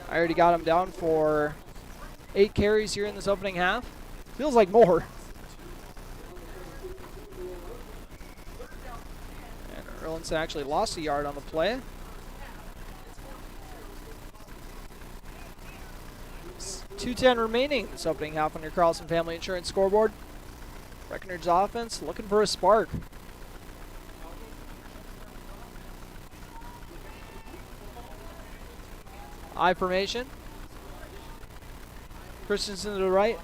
I already got him down for 8 carries here in this opening half. Feels like more. And Erlinson actually lost a yard on the play. 2:10 remaining this opening half on your Carlson Family Insurance scoreboard. Breckenridge's offense looking for a spark. I formation. Christensen to the right.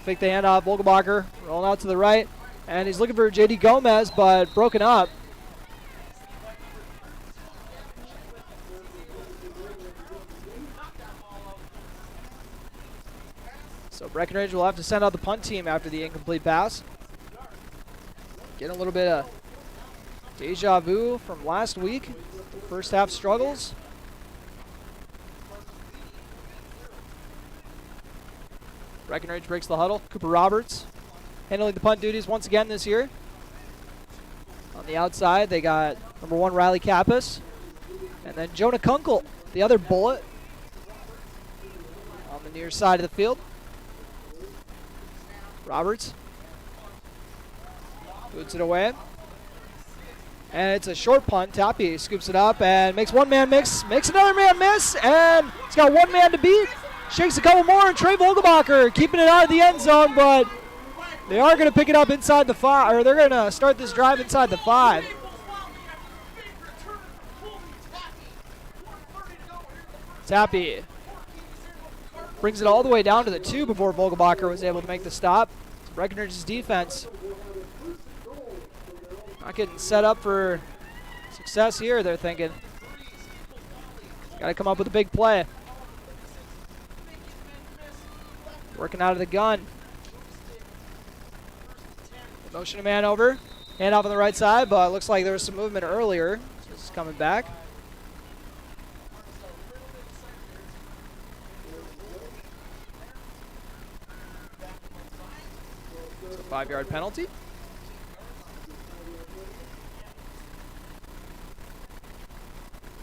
Fake the handoff. Vogelbacher rolling out to the right. And he's looking for J.D. Gomez, but broken up. So Breckenridge will have to send out the punt team after the incomplete pass. Getting a little bit of deja vu from last week. The first half struggles. Breckenridge breaks the huddle. Cooper Roberts handling the punt duties once again this year. On the outside, they got number 1 Riley Kappas. And then Jonah Kunkel, the other bullet, on the near side of the field. Roberts boots it away. And it's a short punt. Tappy scoops it up and makes one man miss, makes another man miss, and he's got one man to beat. Shakes a couple more, and Trey Vogelbacher keeping it out of the end zone, but they are going to pick it up inside the 5, or they're going to start this drive inside the 5. Tappy brings it all the way down to the 2 before Vogelbacher was able to make the stop. Breckenridge's defense not getting set up for success here, they're thinking. Got to come up with a big play. Working out of the gun. Motion a man over. Hand off on the right side, but it looks like there was some movement earlier. So this is coming back. It's a 5-yard penalty.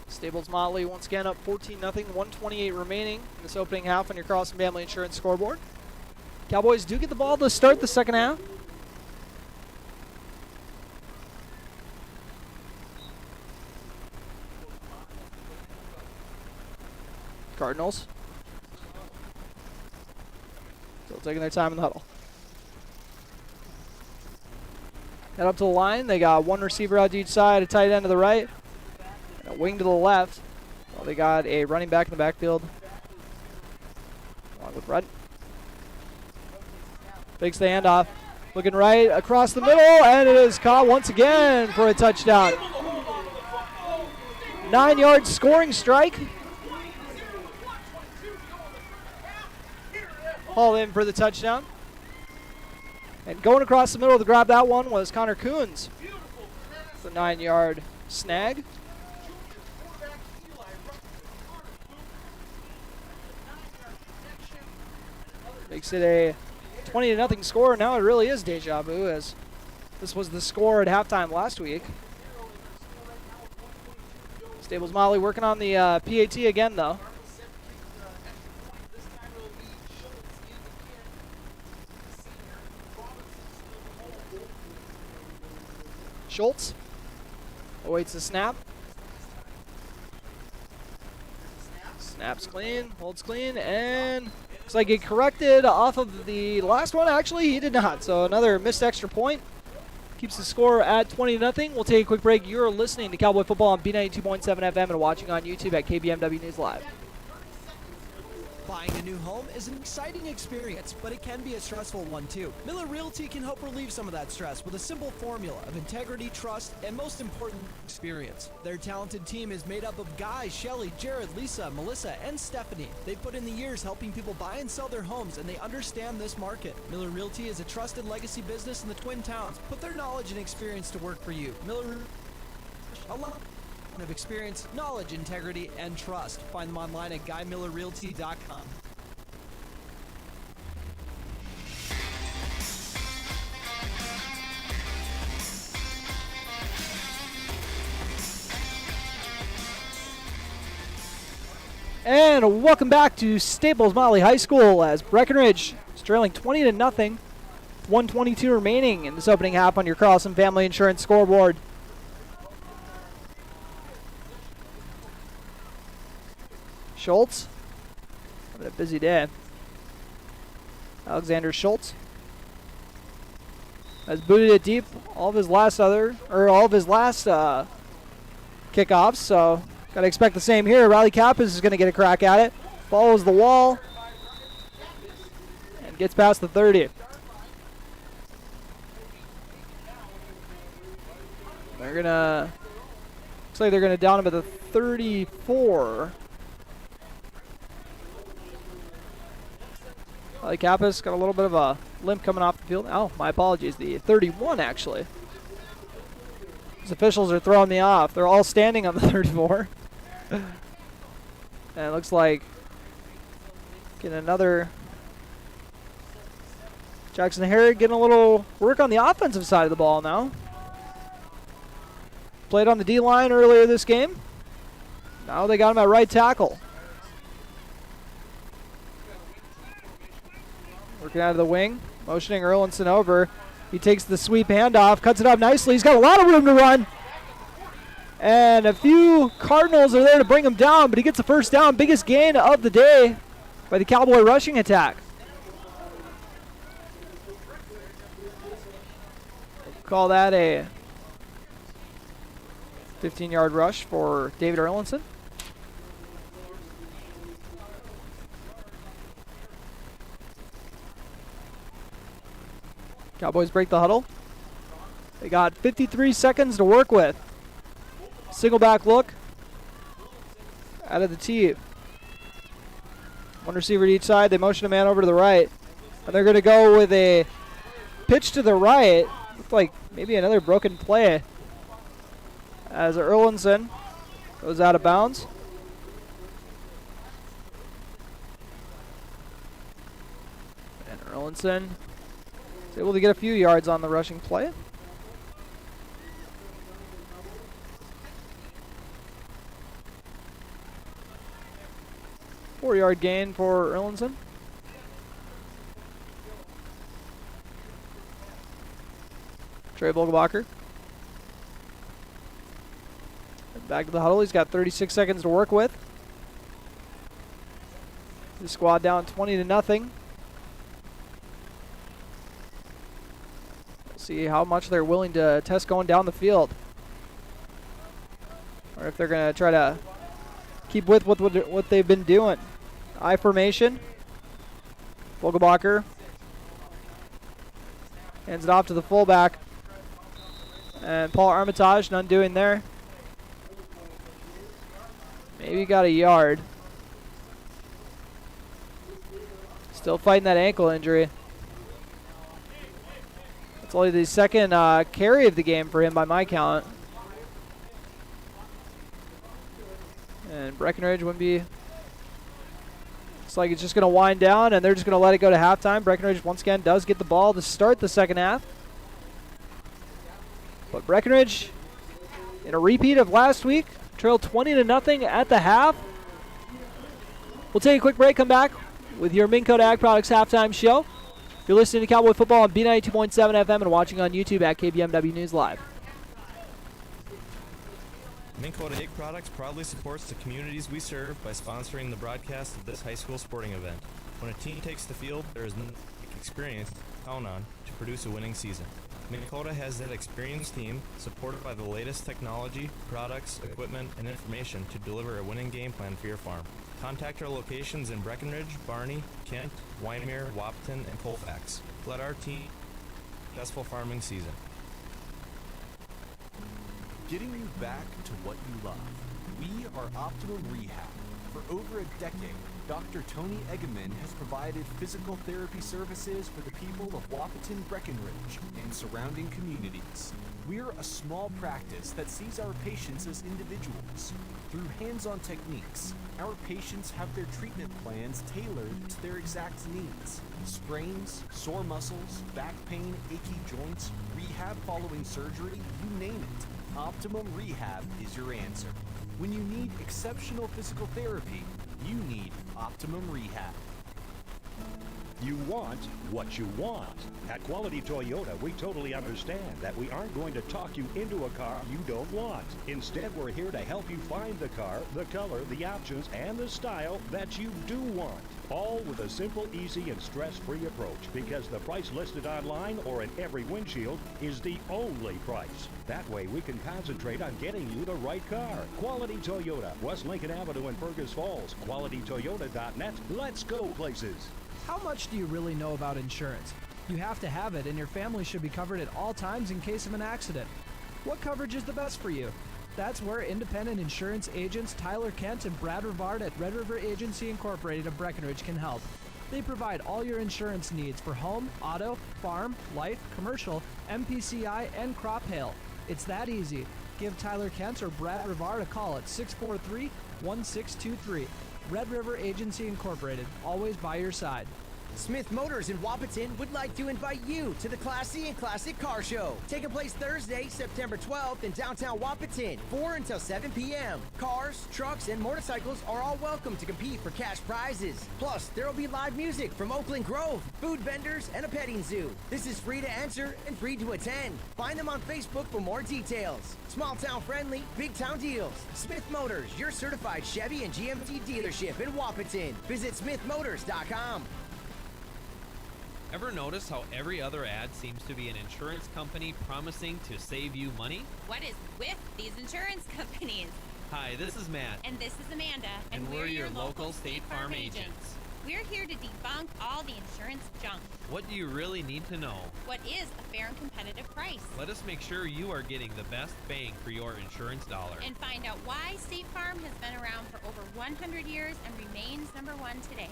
Staples-Motley once again up 14-0, 1:28 remaining in this opening half on your Carlson Family Insurance scoreboard. Cowboys do get the ball to start the second half. Cardinals still taking their time in the huddle. Head up to the line. They got 1 receiver out to each side, a tight end to the right, and a wing to the left. Well, they got a running back in the backfield along with Rudd. Fakes the handoff. Looking right across the middle, and it is caught once again for a touchdown. 9-yard scoring strike. Haul in for the touchdown. And going across the middle to grab that one was Connor Coons. The 9-yard snag. Makes it a 20-0 score. Now it really is deja vu, as this was the score at halftime last week. Staples-Motley working on the PAT again, though. Schultz awaits the snap. Snaps clean, holds clean, and looks like he corrected off of the last one. Actually, he did not. So another missed extra point. Keeps the score at 20-0. We'll take a quick break. You're listening to Cowboy Football on B92.7 FM and watching on YouTube at KBMW News Live. Buying a new home is an exciting experience, but it can be a stressful one too. Miller Realty can help relieve some of that stress with a simple formula of integrity, trust, and most important, experience. Their talented team is made up of Guy, Shelly, Jared, Lisa, Melissa, and Stephanie. They've put in the years helping people buy and sell their homes, and they understand this market. Miller Realty is a trusted legacy business in the Twin Towns. Put their knowledge and experience to work for you. Miller, a lot of experience, knowledge, integrity, and trust. Find them online at GuyMillerRealty.com. And welcome back to Staples-Motley High School as Breckenridge is trailing 20-0. 1:22 remaining in this opening half on your Carlson Family Insurance scoreboard. Schultz, having a busy day. Alexander Schultz has booted it deep all of his last kickoffs, so gotta expect the same here. Riley Kappas is gonna get a crack at it. Follows the wall and gets past the 30. Looks like they're gonna down him at the 34. Riley Kappas got a little bit of a limp coming off the field. Oh, my apologies, the 31 actually. These officials are throwing me off. They're all standing on the 34. And it looks like getting another Jackson Herrick getting a little work on the offensive side of the ball now. Played on the D-line earlier this game. Now they got him at right tackle. Working out of the wing, motioning Erlinson over. He takes the sweep handoff, cuts it up nicely. He's got a lot of room to run. And a few Cardinals are there to bring him down, but he gets the first down. Biggest gain of the day by the Cowboy rushing attack. Call that a 15-yard rush for David Erlinson. Cowboys break the huddle. They got 53 seconds to work with. Single back look out of the tee. One receiver to each side. They motion a man over to the right. And they're going to go with a pitch to the right. Looks like maybe another broken play as Erlinson goes out of bounds. And Erlinson is able to get a few yards on the rushing play. Four-yard gain for Erlinson. Trey Vogelbacher. Back to the huddle. He's got 36 seconds to work with. The squad down 20-0. See how much they're willing to test going down the field. Or if they're going to try to keep with what they've been doing. I formation. Vogelbacher hands it off to the fullback. And Paul Armitage, none doing there. Maybe got a yard. Still fighting that ankle injury. It's only the second carry of the game for him by my count. And Breckenridge wouldn't be... Looks like it's just going to wind down, and they're just going to let it go to halftime. Breckenridge, once again, does get the ball to start the second half. But Breckenridge, in a repeat of last week, trailed 20-0 at the half. We'll take a quick break, come back with your Minn Kota Ag Products halftime show. You're listening to Cowboy Football on B92.7 FM and watching on YouTube at KBMW News Live. Minn Kota Ag Products proudly supports the communities we serve by sponsoring the broadcast of this high school sporting event. When a team takes the field, there is no experience to count on to produce a winning season. Minn Kota has that experienced team supported by the latest technology, products, equipment, and information to deliver a winning game plan for your farm. Contact our locations in Breckenridge, Barney, Kent, Wyndmere, Wapton, and Colfax. Let our team successful farming season. Getting you back to what you love. We are Optimum Rehab. For over a decade, Dr. Tony Egeman has provided physical therapy services for the people of Wapton, Breckenridge, and surrounding communities. We're a small practice that sees our patients as individuals. Through hands-on techniques, our patients have their treatment plans tailored to their exact needs. Sprains, sore muscles, back pain, achy joints, rehab following surgery, you name it. Optimum Rehab is your answer. When you need exceptional physical therapy, you need Optimum Rehab. You want what you want. At Quality Toyota, we totally understand that we aren't going to talk you into a car you don't want. Instead, we're here to help you find the car, the color, the options, and the style that you do want. All with a simple, easy, and stress-free approach, because the price listed online or in every windshield is the only price. That way, we can concentrate on getting you the right car. Quality Toyota, West Lincoln Avenue in Fergus Falls. QualityToyota.net. Let's go places. How much do you really know about insurance? You have to have it, and your family should be covered at all times in case of an accident. What coverage is the best for you? That's where independent insurance agents Tyler Kent and Brad Rivard at Red River Agency Incorporated of Breckenridge can help. They provide all your insurance needs for home, auto, farm, life, commercial, MPCI, and crop hail. It's that easy. Give Tyler Kent or Brad Rivard a call at 643-1623. Red River Agency Incorporated, always by your side. Smith Motors in Wahpeton would like to invite you to the Classy and Classic Car Show, taking place Thursday, September 12th in downtown Wahpeton, 4 until 7 p.m. Cars, trucks, and motorcycles are all welcome to compete for cash prizes. Plus, there will be live music from Oakland Grove, food vendors, and a petting zoo. This is free to enter and free to attend. Find them on Facebook for more details. Small town friendly, big town deals. Smith Motors, your certified Chevy and GMC dealership in Wahpeton. Visit smithmotors.com. Ever notice how every other ad seems to be an insurance company promising to save you money? What is with these insurance companies? Hi, this is Matt. And this is Amanda. And we're your local State Farm agents. We're here to debunk all the insurance junk. What do you really need to know? What is a fair and competitive price? Let us make sure you are getting the best bang for your insurance dollar. And find out why State Farm has been around for over 100 years and remains #1 today.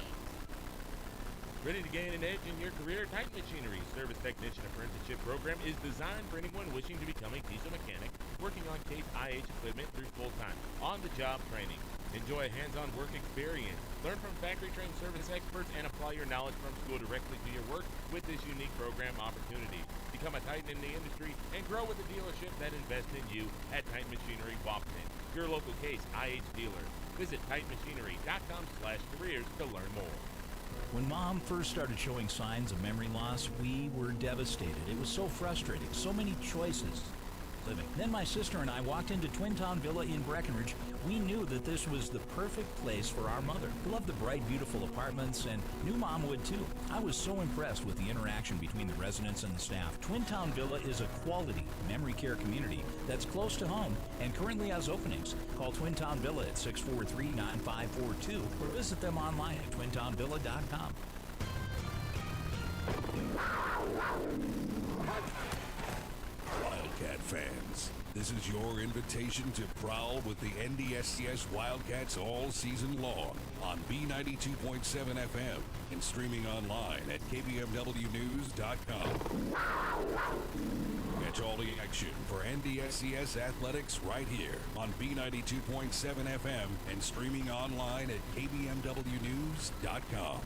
Ready to gain an edge in your career? Titan Machinery's Service Technician Apprenticeship Program is designed for anyone wishing to become a diesel mechanic, working on Case IH equipment through full-time, on-the-job training. Enjoy a hands-on work experience. Learn from factory-trained service experts and apply your knowledge from school directly to your work with this unique program opportunity. Become a Titan in the industry and grow with a dealership that invests in you at Titan Machinery Wahpeton, your local Case IH dealer. Visit TitanMachinery.com/careers to learn more. When Mom first started showing signs of memory loss, we were devastated. It was so frustrating, so many choices living. Then my sister and I walked into Twin Town Villa in Breckenridge. We knew that this was the perfect place for our mother. We loved the bright, beautiful apartments, and knew Mom would too. I was so impressed with the interaction between the residents and the staff. Twin Town Villa is a quality memory care community that's close to home and currently has openings. Call Twin Town Villa at 643-9542 or visit them online at twintownvilla.com. Wildcat fans, this is your invitation to prowl with the NDSCS Wildcats all season long on B92.7 FM and streaming online at kbmwnews.com. Catch all the action for NDSCS athletics right here on B92.7 FM and streaming online at kbmwnews.com.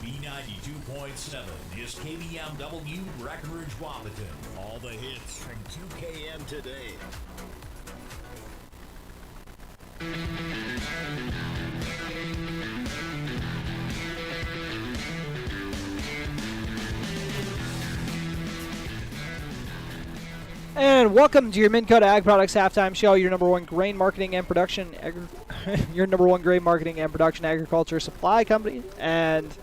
B92.7 is KBMW Breckenridge Wahpeton. All the hits from 2KM today. And welcome to your Minn-Kota Ag Products halftime show, your number one grain marketing and production, agriculture supply company. And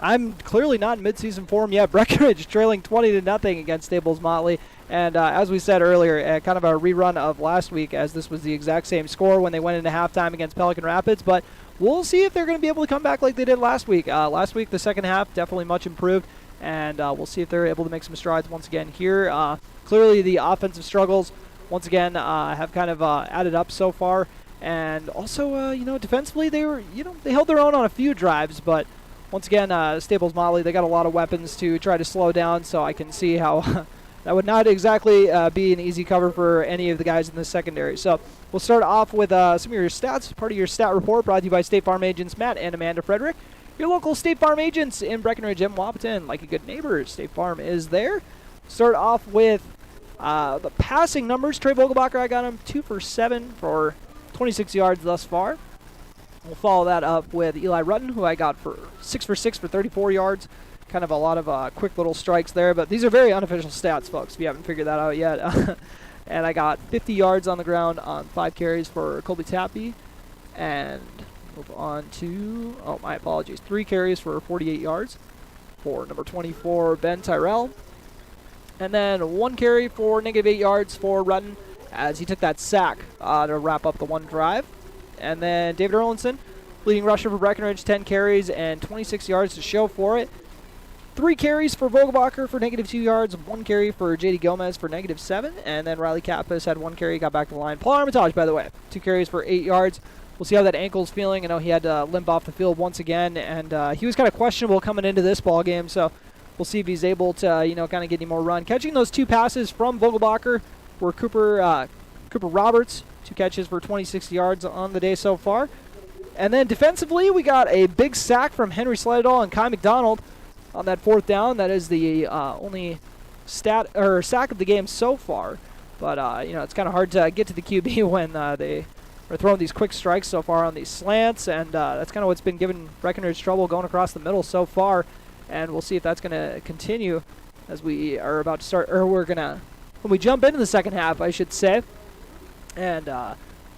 I'm clearly not in midseason form yet. Breckenridge trailing 20-0 against Staples-Motley. And as we said earlier, kind of a rerun of last week, as this was the exact same score when they went into halftime against Pelican Rapids. But we'll see if they're going to be able to come back like they did last week. Last week, the second half, definitely much improved. And we'll see if they're able to make some strides once again here. Clearly, the offensive struggles, once again, have kind of added up so far. And also, defensively, they held their own on a few drives. But once again, Staples-Motley, they got a lot of weapons to try to slow down. So I can see how that would not exactly be an easy cover for any of the guys in the secondary. So we'll start off with some of your stats, part of your stat report brought to you by State Farm agents Matt and Amanda Frederick. Your local State Farm agents in Breckenridge and Wapaton. Like a good neighbor, State Farm is there. Start off with the passing numbers. Trey Vogelbacher, I got him 2 for 7 for 26 yards thus far. We'll follow that up with Eli Rutten, who I got for 6 for 6 for 34 yards. Kind of a lot of quick little strikes there, but these are very unofficial stats, folks, if you haven't figured that out yet. And I got 50 yards on the ground on 5 carries for Colby Tappy. And move on to, my apologies, 3 carries for 48 yards for number 24, Ben Tyrell. And then 1 carry for -8 yards for Rutten as he took that sack to wrap up the one drive. And then David Erlinson, leading rusher for Breckenridge, 10 carries and 26 yards to show for it. 3 carries for Vogelbacher for -2 yards, 1 carry for J.D. Gomez for -7, and then Riley Kappas had 1 carry, got back to the line. Paul Armitage, by the way, 2 carries for 8 yards. We'll see how that ankle's feeling. I know he had to limp off the field once again, and he was kind of questionable coming into this ball game, so we'll see if he's able to, kind of get any more run. Catching those 2 passes from Vogelbacher were Cooper Roberts, 2 catches for 26 yards on the day so far. And then defensively, we got a big sack from Henry Sleddahl and Kai McDonald on that 4th down. That is the only sack of the game so far. But, it's kind of hard to get to the QB when they are throwing these quick strikes so far on these slants. And that's kind of what's been giving Breckenridge trouble going across the middle so far. And we'll see if that's going to continue as we are about to start, or when we jump into the second half, I should say. And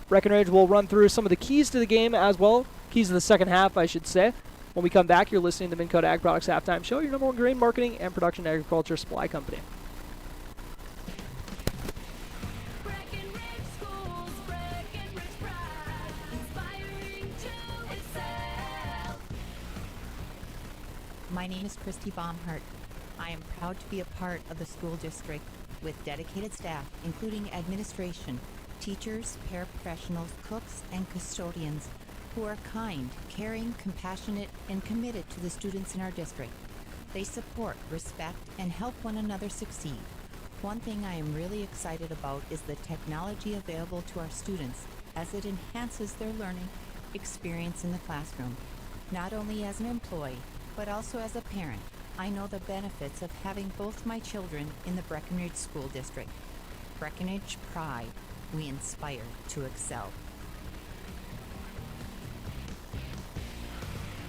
Breckenridge will run through some of the keys to the game as well. Keys to the second half, I should say. When we come back, you're listening to Minn Kota Ag Products Halftime Show, your #1 grain marketing and production agriculture supply company. Breckenridge Schools, Breckenridge pride, inspiring to excel. My name is Christy Baumhart. I am proud to be a part of the school district with dedicated staff, including administration, teachers, paraprofessionals, cooks, and custodians who are kind, caring, compassionate, and committed to the students in our district. They support, respect, and help one another succeed. One thing I am really excited about is the technology available to our students as it enhances their learning experience in the classroom. Not only as an employee, but also as a parent, I know the benefits of having both my children in the Breckenridge School District. Breckenridge Pride. We inspire to excel.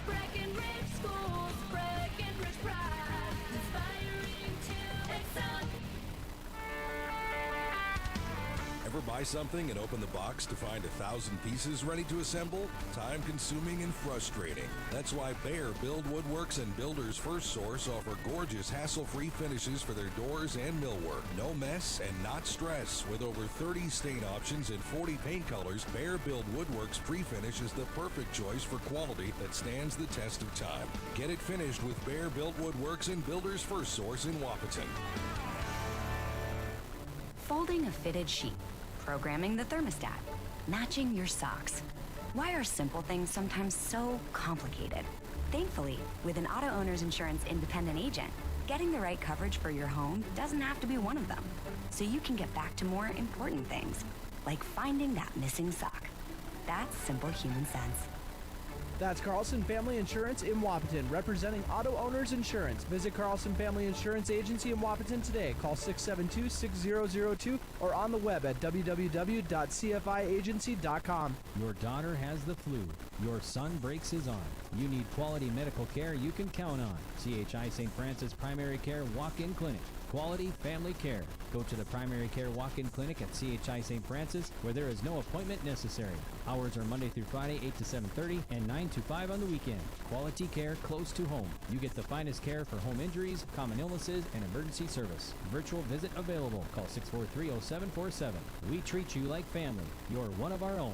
Breckenridge Schools, Breckenridge pride, inspiring to excel. Ever buy something and open the box to find 1,000 pieces ready to assemble? Time consuming and frustrating. That's why Bear Build Woodworks and Builders First Source offer gorgeous hassle-free finishes for their doors and millwork. No mess and not stress. With over 30 stain options and 40 paint colors, Bear Build Woodworks pre-finish is the perfect choice for quality that stands the test of time. Get it finished with Bear Build Woodworks and Builders First Source in Wapaton. Folding a fitted sheet, programming the thermostat, matching your socks. Why are simple things sometimes so complicated? Thankfully, with an auto owner's insurance independent agent, getting the right coverage for your home doesn't have to be one of them. So you can get back to more important things, like finding that missing sock. That's simple human sense. That's Carlson Family Insurance in Wapaton, representing auto owners insurance. Visit Carlson Family Insurance Agency in Wapaton today. Call 672-6002 or on the web at www.cfiagency.com. Your daughter has the flu. Your son breaks his arm. You need quality medical care you can count on. CHI St. Francis Primary Care Walk-In Clinic. quality family care. Go to the primary care walk-in clinic at CHI St. Francis, where there is no appointment necessary. Hours are Monday through Friday, 8 to 7:30 and 9 to 5 on the weekend. Quality care close to home. You get the finest care for home injuries, common illnesses, and emergency service. Virtual visit available. Call 643-0747. We treat you like family. You're one of our own.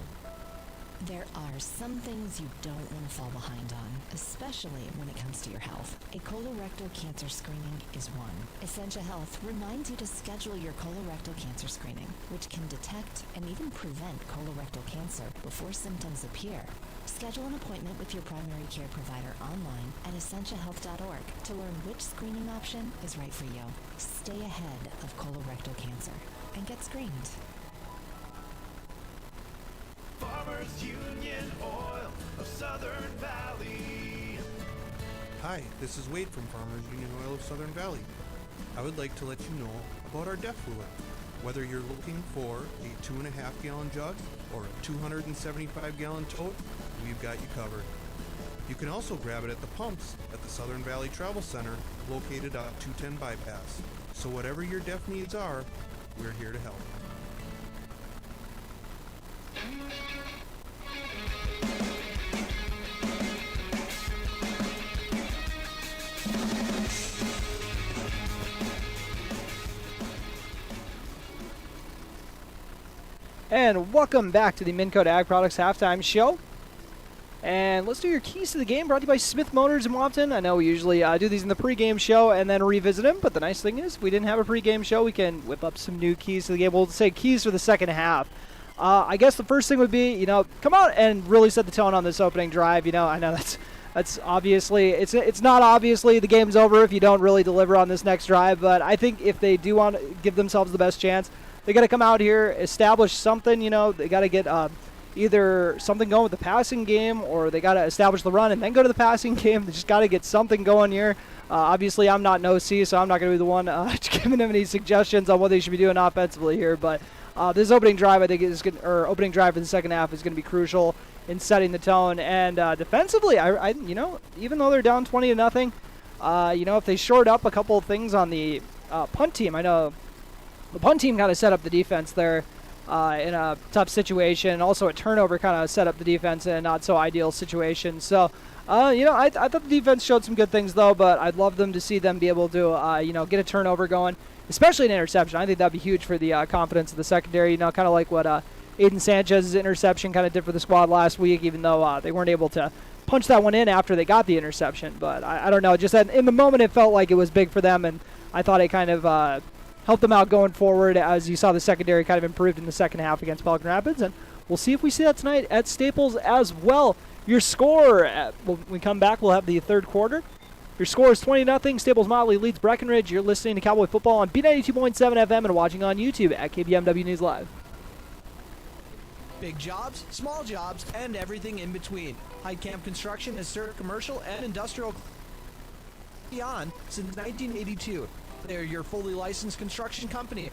There are some things you don't want to fall behind on, especially when it comes to your health. A colorectal cancer screening is one. Essentia Health reminds you to schedule your colorectal cancer screening, which can detect and even prevent colorectal cancer before symptoms appear. Schedule an appointment with your primary care provider online at essentiahealth.org to learn which screening option is right for you. Stay ahead of colorectal cancer and get screened. Farmers Union Oil of Southern Valley. Hi, this is Wade from Farmers Union Oil of Southern Valley. I would like to let you know about our DEF fluid. Whether you're looking for a 2.5 gallon jug or a 275 gallon tote, we've got you covered. You can also grab it at the pumps at the Southern Valley Travel Center located at 210 Bypass. So whatever your DEF needs are, we're here to help. And welcome back to the Minn Kota Ag Products Halftime Show. And let's do your keys to the game, brought to you by Smith Motors in Wampton. I know we usually do these in the pregame show and then revisit them, but the nice thing is if we didn't have a pregame show, we can whip up some new keys to the game. We'll say keys for the second half. I guess the first thing would be, come out and really set the tone on this opening drive. I know that's obviously, it's not obviously the game's over if you don't really deliver on this next drive, but I think if they do want to give themselves the best chance, they got to come out here, establish something, they got to get either something going with the passing game or they got to establish the run and then go to the passing game. They just got to get something going here. Obviously, I'm not an OC, so I'm not going to be the one giving them any suggestions on what they should be doing offensively here, but this opening drive, I think, opening drive for the second half is going to be crucial in setting the tone. And defensively, I even though they're down 20-0, if they shored up a couple of things on the punt team, I know the punt team kind of set up the defense there in a tough situation. Also, a turnover kind of set up the defense in a not so ideal situation. So, I thought the defense showed some good things though, but I'd love them to see them be able to, get a turnover going. Especially an interception. I think that'd be huge for the confidence of the secondary. Kind of like what Aiden Sanchez's interception kind of did for the squad last week, even though they weren't able to punch that one in after they got the interception. But I don't know. Just in the moment, it felt like it was big for them, and I thought it kind of helped them out going forward as you saw the secondary kind of improved in the second half against Pelican Rapids. And we'll see if we see that tonight at Staples as well. Your score, when we come back, we'll have the third quarter. Your score is 20-0. Staples-Motley leads Breckenridge. You're listening to Cowboy Football on B92.7 FM and watching on YouTube at KBMW News Live. Big jobs, small jobs, and everything in between. Heidkamp Construction has served commercial and industrial beyond since 1982. They are your fully licensed construction company.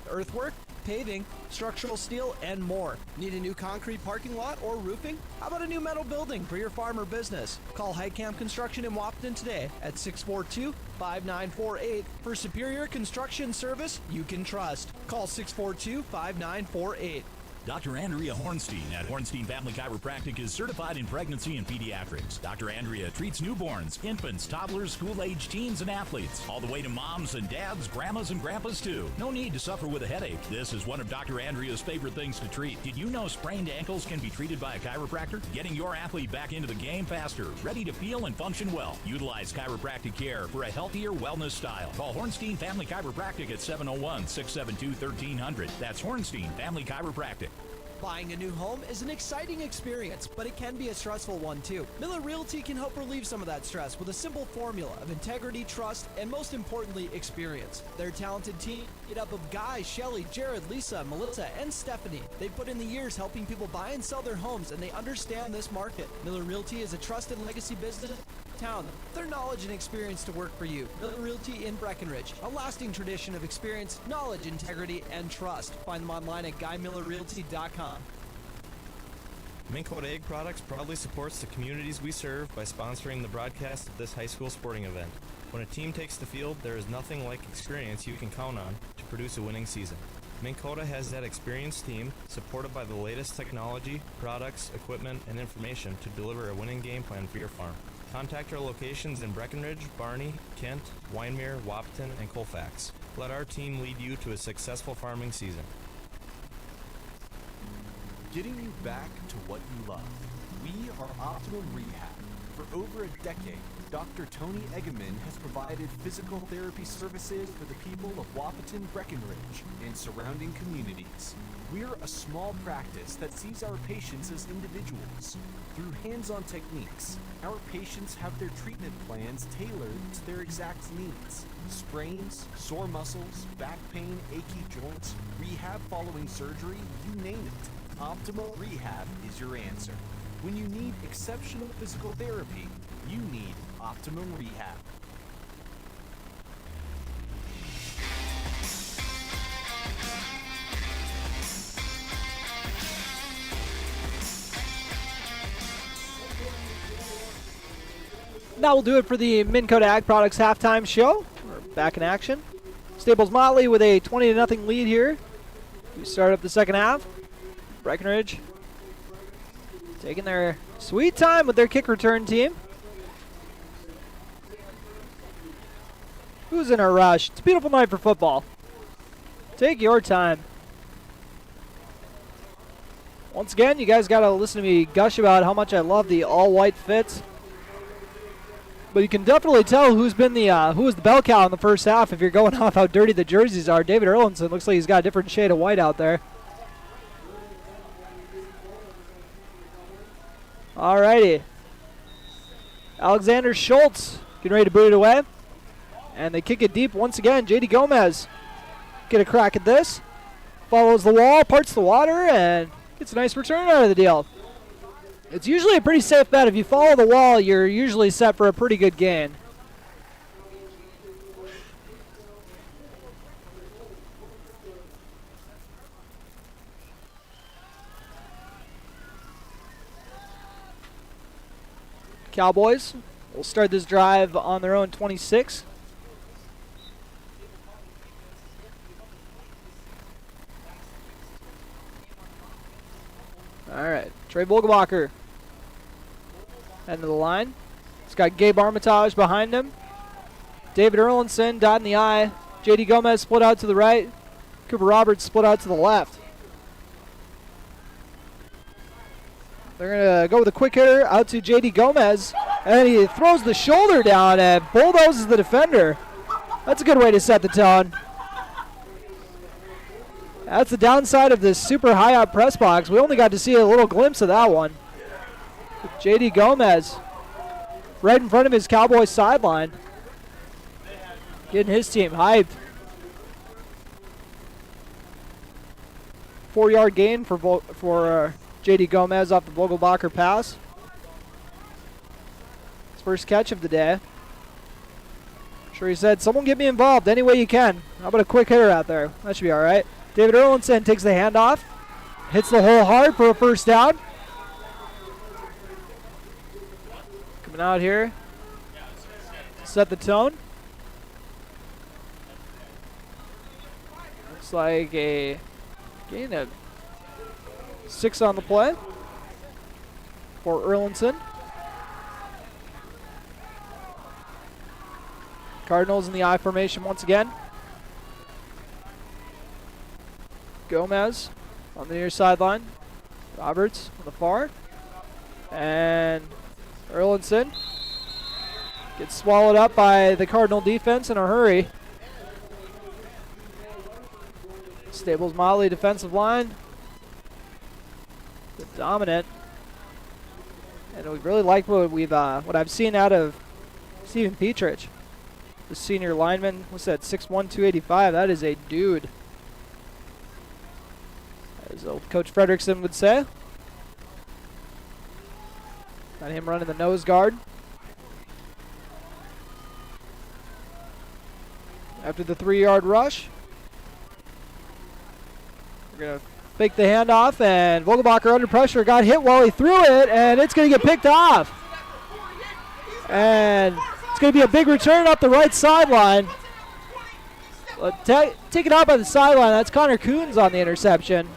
Earthwork, paving, structural steel, and more. Need a new concrete parking lot or roofing? How about a new metal building for your farm or business? Call Heidkamp Construction in Waupton today at 642-5948 for superior construction service you can trust. Call 642-5948. Dr. Andrea Hornstein at Hornstein Family Chiropractic is certified in pregnancy and pediatrics. Dr. Andrea treats newborns, infants, toddlers, school-age teens, and athletes, all the way to moms and dads, grandmas, and grandpas, too. No need to suffer with a headache. This is one of Dr. Andrea's favorite things to treat. Did you know sprained ankles can be treated by a chiropractor? Getting your athlete back into the game faster, ready to feel and function well. Utilize chiropractic care for a healthier wellness style. Call Hornstein Family Chiropractic at 701-672-1300. That's Hornstein Family Chiropractic. Buying a new home is an exciting experience, but it can be a stressful one too. Miller Realty can help relieve some of that stress with a simple formula of integrity, trust, and most importantly, experience. Their talented team made up of Guy, Shelly, Jared, Lisa, Melissa, and Stephanie. They put in the years helping people buy and sell their homes, and they understand this market. Miller Realty is a trusted legacy business in town. Their knowledge and experience to work for you. Miller Realty in Breckenridge, a lasting tradition of experience, knowledge, integrity, and trust. Find them online at GuyMillerRealty.com. Minn Kota Egg Products proudly supports the communities we serve by sponsoring the broadcast of this high school sporting event. When a team takes the field, there is nothing like experience you can count on to produce a winning season. Minn Kota has that experienced team, supported by the latest technology, products, equipment, and information to deliver a winning game plan for your farm. Contact our locations in Breckenridge, Barney, Kent, Wyndmere, Wahpeton, and Colfax. Let our team lead you to a successful farming season. Getting you back to what you love. We are Optimum Rehab. For over a decade, Dr. Tony Egeman has provided physical therapy services for the people of Wahpeton, Breckenridge, and surrounding communities. We're a small practice that sees our patients as individuals. Through hands-on techniques, our patients have their treatment plans tailored to their exact needs. Sprains, sore muscles, back pain, achy joints, rehab following surgery, you name it. Optimal Rehab is your answer. When you need exceptional physical therapy, you need Optimum Rehab. That will do it for the Minn Kota Ag Products halftime show. We're back in action. Staples-Motley with a 20-0 lead here. We start up the second half. Breckenridge taking their sweet time with their kick return team. Who's in a rush? It's a beautiful night for football. Take your time. Once again, you guys got to listen to me gush about how much I love the all-white fits. But you can definitely tell who was the bell cow in the first half if you're going off how dirty the jerseys are. David Erlinson looks like he's got a different shade of white out there. Alrighty. Alexander Schultz getting ready to boot it away. And they kick it deep once again. J.D. Gomez get a crack at this. Follows the wall, parts the water, and gets a nice return out of the deal. It's usually a pretty safe bet. If you follow the wall, you're usually set for a pretty good gain. Cowboys will start this drive on their own 26. All right, Trey Vogelbacher end of the line. He's got Gabe Armitage behind him. David Erlinson dot in the I. J.D. Gomez split out to the right. Cooper Roberts split out to the left. They're going to go with a quick hitter out to J.D. Gomez. And he throws the shoulder down and bulldozes the defender. That's a good way to set the tone. That's the downside of this super high up press box. We only got to see a little glimpse of that one. J.D. Gomez right in front of his Cowboys sideline. Getting his team hyped. 4-yard gain for J.D. Gomez off the Vogelbacher pass. His first catch of the day. I'm sure he said, someone get me involved any way you can. How about a quick hitter out there? That should be all right. David Erlinson takes the handoff. Hits the hole hard for a first down. Coming out here. Set the tone. Looks like a gain of 6 on the play for Erlinson. Cardinals in the I formation once again. Gomez on the near sideline. Roberts on the far. And Erlinson gets swallowed up by the Cardinal defense in a hurry. Staples-Motley defensive line. Dominant. And we really like what I've seen out of Stephen Petrich. The senior lineman, what's that, 6'1", 285. That is a dude. As old Coach Frederickson would say. Got him running the nose guard. After the 3-yard rush, we're going to fake the handoff, and Vogelbacher under pressure got hit while he threw it, and it's going to get picked off. And it's going to be a big return up the right sideline. Taken out by the sideline. That's Connor Coons on the interception.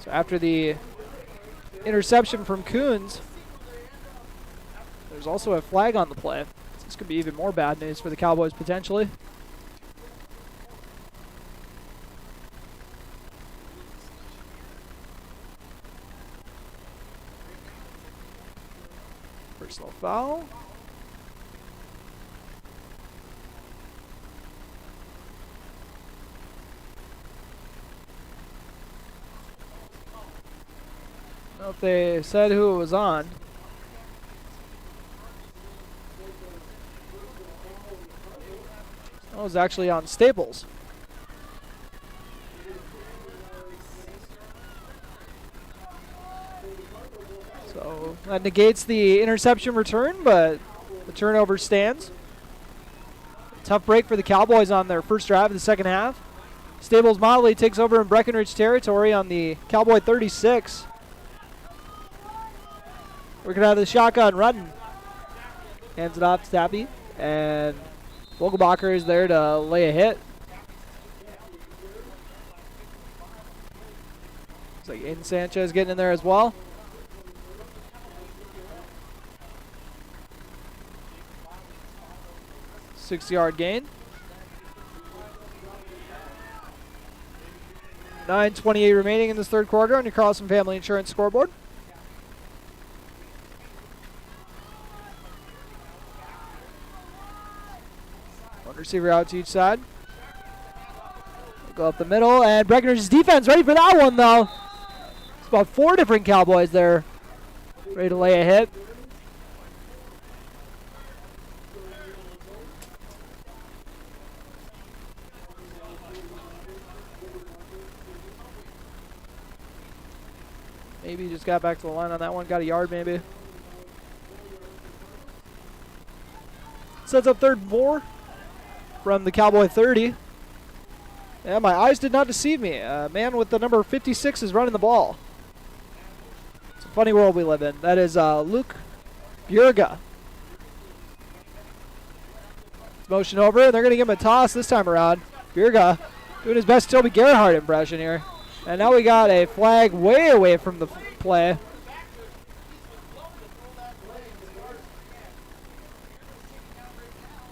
So after the interception from Coons, there's also a flag on the play. So this could be even more bad news for the Cowboys potentially. Personal foul. I don't know if they said who it was on. That was actually on Staples. So that negates the interception return, but the turnover stands. Tough break for the Cowboys on their first drive of the second half. Staples-Motley takes over in Breckenridge territory on the Cowboy 36. Working out of the shotgun, Rudden hands it off to Tappy, and Vogelbacher is there to lay a hit. Looks like Aiden Sanchez getting in there as well. Six-yard gain. 9:28 remaining in this third quarter on your Carlson Family Insurance scoreboard. One receiver out to each side. Go up the middle, and Breckenridge's defense ready for that one, though. It's about 4 different Cowboys there ready to lay a hit. Maybe he just got back to the line on that one. Got a yard, maybe. Sets up 3rd and 4 from the Cowboy 30. Yeah, my eyes did not deceive me. A man with the number 56 is running the ball. It's a funny world we live in. That is Luke Bjerga. Motion over, and they're going to give him a toss this time around. Bjerga doing his best Toby Gerhardt impression here. And now we got a flag way away from the play.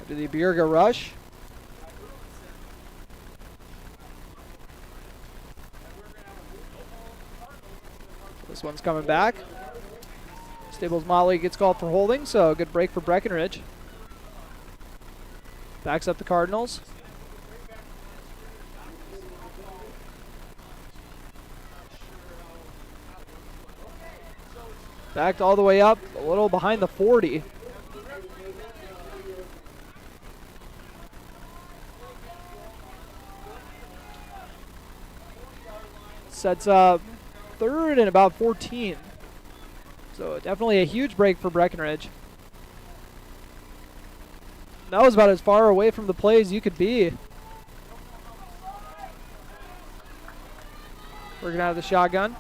After the Bjerga rush. This one's coming back. Staples-Motley gets called for holding, so a good break for Breckenridge. Backs up the Cardinals. Backed all the way up, a little behind the 40. Sets up 3rd and about 14. So definitely a huge break for Breckenridge. That was about as far away from the play as you could be. Working out of the shotgun.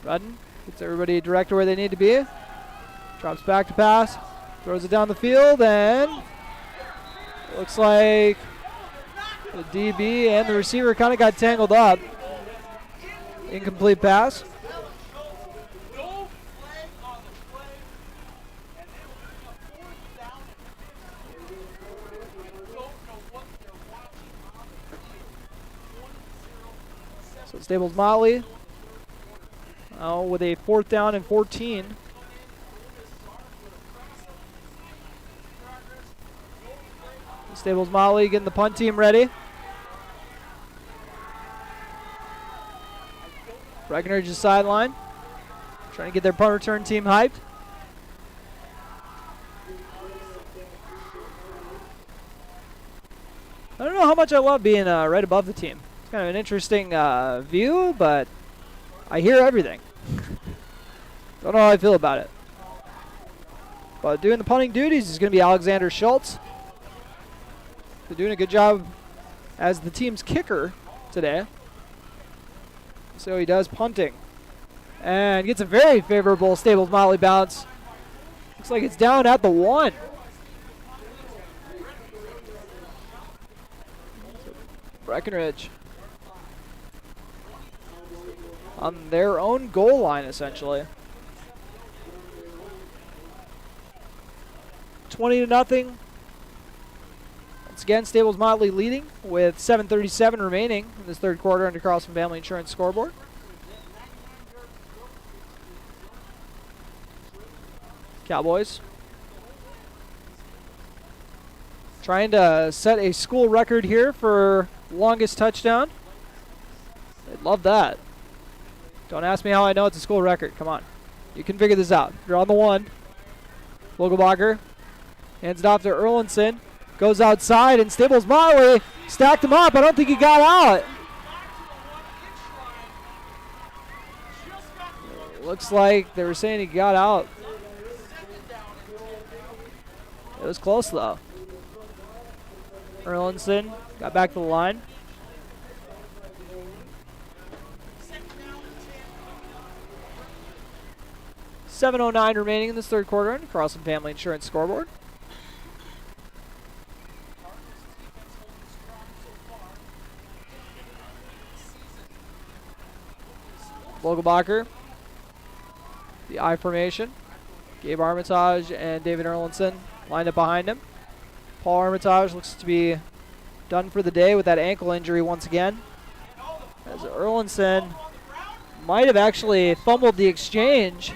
Rudden gets everybody directed where they need to be. Drops back to pass. Throws it down the field, and it looks like the DB and the receiver kind of got tangled up. Incomplete pass. So Staples-Motley with a 4th down and 14. Staples-Motley getting the punt team ready. Breckenridge's sideline, trying to get their punt return team hyped. I don't know how much I love being right above the team. It's kind of an interesting view, but I hear everything. Don't know how I feel about it. But doing the punting duties is going to be Alexander Schultz. They're doing a good job as the team's kicker today. So he does punting. And gets a very favorable Staples-Motley bounce. Looks like it's down at the 1. Breckenridge on their own goal line, essentially. 20-0. Once again, Staples-Motley leading with 7:37 remaining in this third quarter under Carlson Family Insurance scoreboard. Cowboys trying to set a school record here for longest touchdown. They'd love that. Don't ask me how I know it's a school record. Come on. You can figure this out. You're on the 1. Vogelbacher hands it off to Erlinson. Goes outside, and Staples-Motley stacked him up. I don't think he got out. Looks like they were saying he got out. It was close, though. Erlinson got back to the line. $7:09 remaining in this third quarter on Carlson Family Insurance scoreboard. Vogelbacher, the I formation. Gabe Armitage and David Erlinson lined up behind him. Paul Armitage looks to be done for the day with that ankle injury once again. As Erlinson might have actually fumbled the exchange.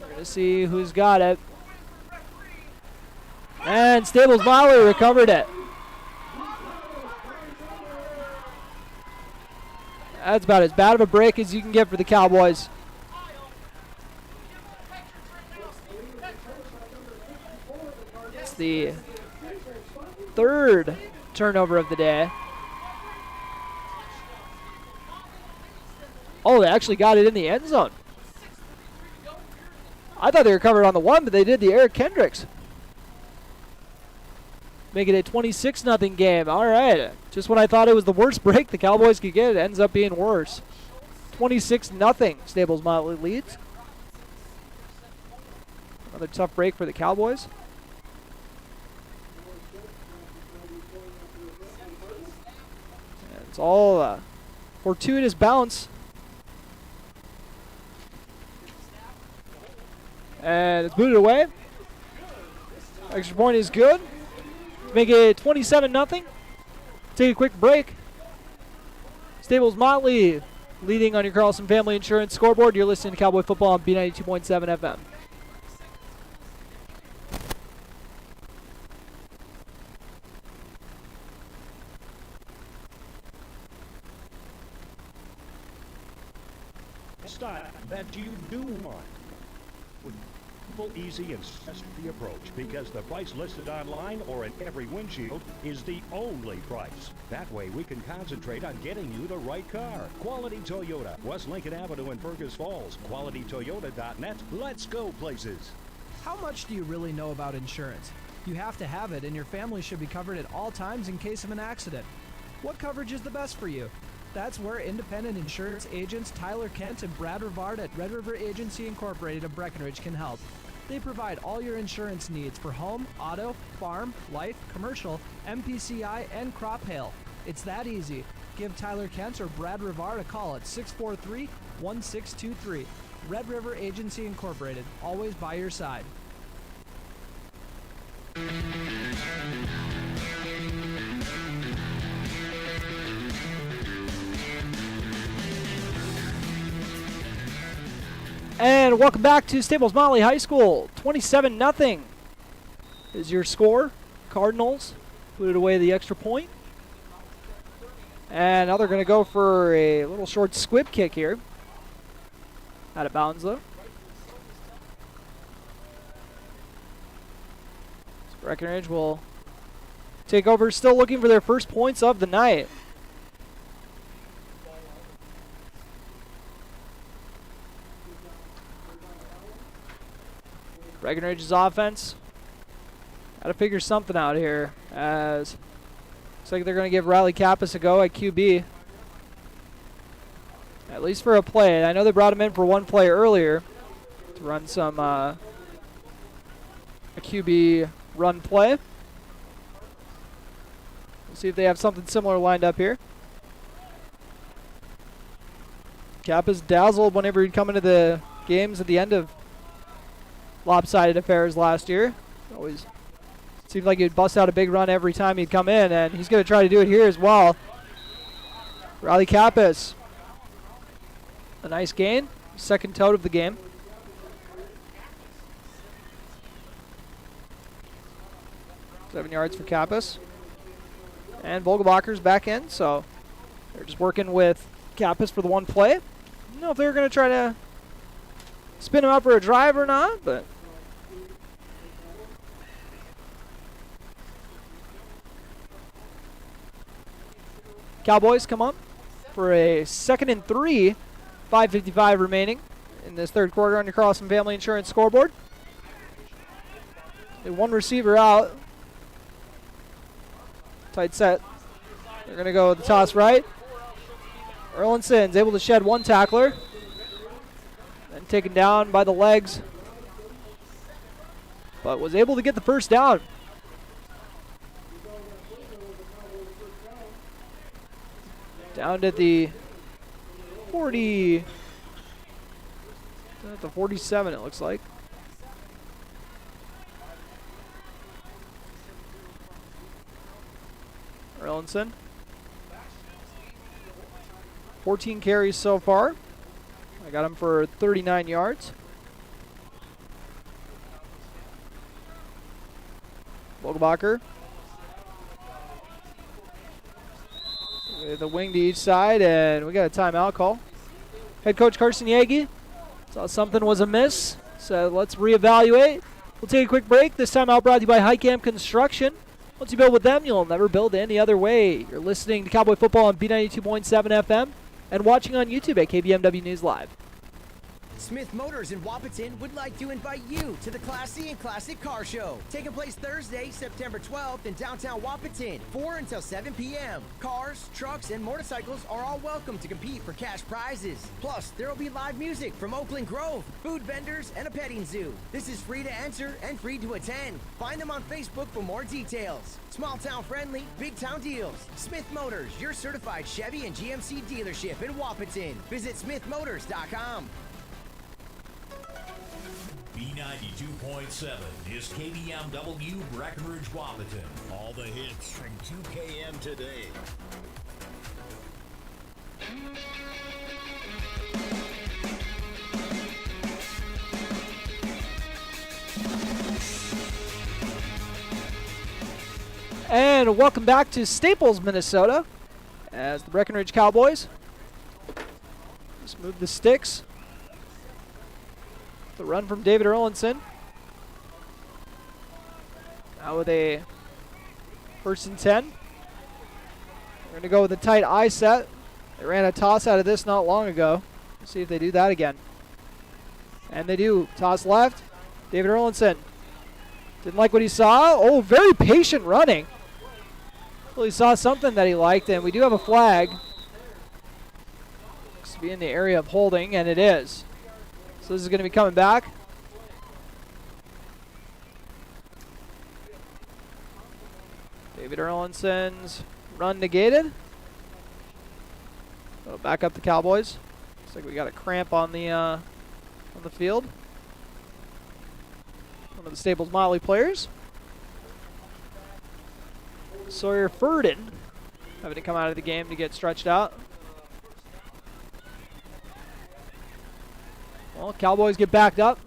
We're going to see who's got it. And Staples-Motley recovered it. That's about as bad of a break as you can get for the Cowboys. It's the third turnover of the day. Oh, they actually got it in the end zone. I thought they recovered on the 1, but they did the Eric Kendricks. Make it a 26-0 game. All right. Just when I thought it was the worst break the Cowboys could get, it ends up being worse. 26-0. Staples-Motley leads. Another tough break for the Cowboys. And it's all fortuitous bounce. And it's booted away. Extra point is good. Make it 27-0. Take a quick break. Staples-Motley leading on your Carlson Family Insurance scoreboard. You're listening to Cowboy Football on B92.7 FM. Style that you do want. Simple, easy, and stress-free approach, because the price listed online or in every windshield is the only price. That way we can concentrate on getting you the right car. Quality Toyota, West Lincoln Avenue in Fergus Falls. QualityToyota.net. Let's go places. How much do you really know about insurance? You have to have it, and your family should be covered at all times in case of an accident. What coverage is the best for you? That's where independent insurance agents Tyler Kent and Brad Rivard at Red River Agency Incorporated of Breckenridge can help. They provide all your insurance needs for home, auto, farm, life, commercial, MPCI, and crop hail. It's that easy. Give Tyler Kent or Brad Rivard a call at 643-1623. Red River Agency Incorporated, always by your side. And welcome back to Staples-Motley High School. 27-0 is your score. Cardinals put it away the extra point. And now they're going to go for a little short squib kick here. Out of bounds, though. So Breckenridge will take over, still looking for their first points of the night. Breckenridge's offense. Got to figure something out here, as looks like they're going to give Riley Kappas a go at QB. At least for a play. I know they brought him in for one play earlier to run some a QB run play. We'll see if they have something similar lined up here. Kappas dazzled whenever he'd come into the games at the end of lopsided affairs last year. Always seemed like he'd bust out a big run every time he'd come in, and he's going to try to do it here as well. Riley Kappas. A nice gain. Second tote of the game. Seven yards for Kappas. And Vogelbacher's back in, so they're just working with Kappas for the one play. I don't know if they're going to try to spin him out for a drive or not, but Cowboys come up for a 2nd and 3. 5:55 remaining in this third quarter on your Carlson Family Insurance scoreboard. One receiver out. Tight set. They're going to go with the toss right. Erlinson's able to shed one tackler. And taken down by the legs. But was able to get the first down. Down to the 40. At the 47, it looks like. Erlinson. 14 carries so far. I got him for 39 yards. Vogelbacher. The wing to each side, and we got a timeout call. Head coach Carson Yagi saw something was amiss, so let's reevaluate. We'll take a quick break. This time out brought to you by Highcamp Construction. Once you build with them, you'll never build any other way. You're listening to Cowboy Football on B92.7 FM and watching on YouTube at KBMW News Live. Smith Motors in Wapaton would like to invite you to the Classy and Classic Car Show, taking place Thursday, September 12th in downtown Wapaton, 4 until 7 p.m. Cars, trucks, and motorcycles are all welcome to compete for cash prizes. Plus, there will be live music from Oakland Grove, food vendors, and a petting zoo. This is free to enter and free to attend. Find them on Facebook for more details. Small town friendly, big town deals. Smith Motors, your certified Chevy and GMC dealership in Wapaton. Visit smithmotors.com. B92.7 is KBMW Breckenridge Wapaton. All the hits from 2KM today. And welcome back to Staples, Minnesota, as the Breckenridge Cowboys just move the sticks. The run from David Erlinson. Now with a 1st and 10. We're going to go with a tight I set. They ran a toss out of this not long ago. Let's see if they do that again. And they do. Toss left. David Erlinson. Didn't like what he saw. Oh, very patient running. Well, he saw something that he liked, and we do have a flag. Looks to be in the area of holding, and it is. So this is going to be coming back. David Erlinson's run negated. That'll back up the Cowboys. Looks like we got a cramp on the field. One of the Staples-Motley players. Sawyer Furden having to come out of the game to get stretched out. Well, Cowboys get backed up.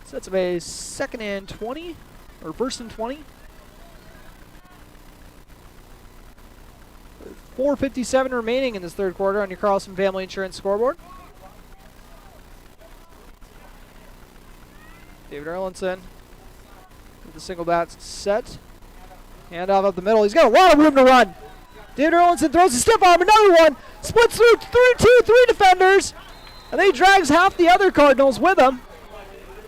Sets of a 2nd and 20, or 1st and 20. 4:57 remaining in this third quarter on your Carlson Family Insurance scoreboard. David Erlinson with the single bat set. Handoff up the middle. He's got a lot of room to run. David Erlinson throws a stiff arm, another one. Splits through three defenders. And then he drags half the other Cardinals with him.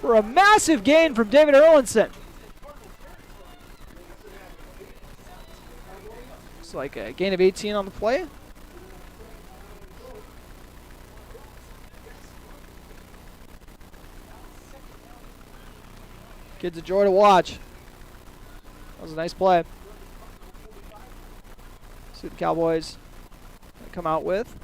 for a massive gain from David Erlinson. Looks like a gain of 18 on the play. Kids a joy to watch. That was a nice play. See what the Cowboys come out with.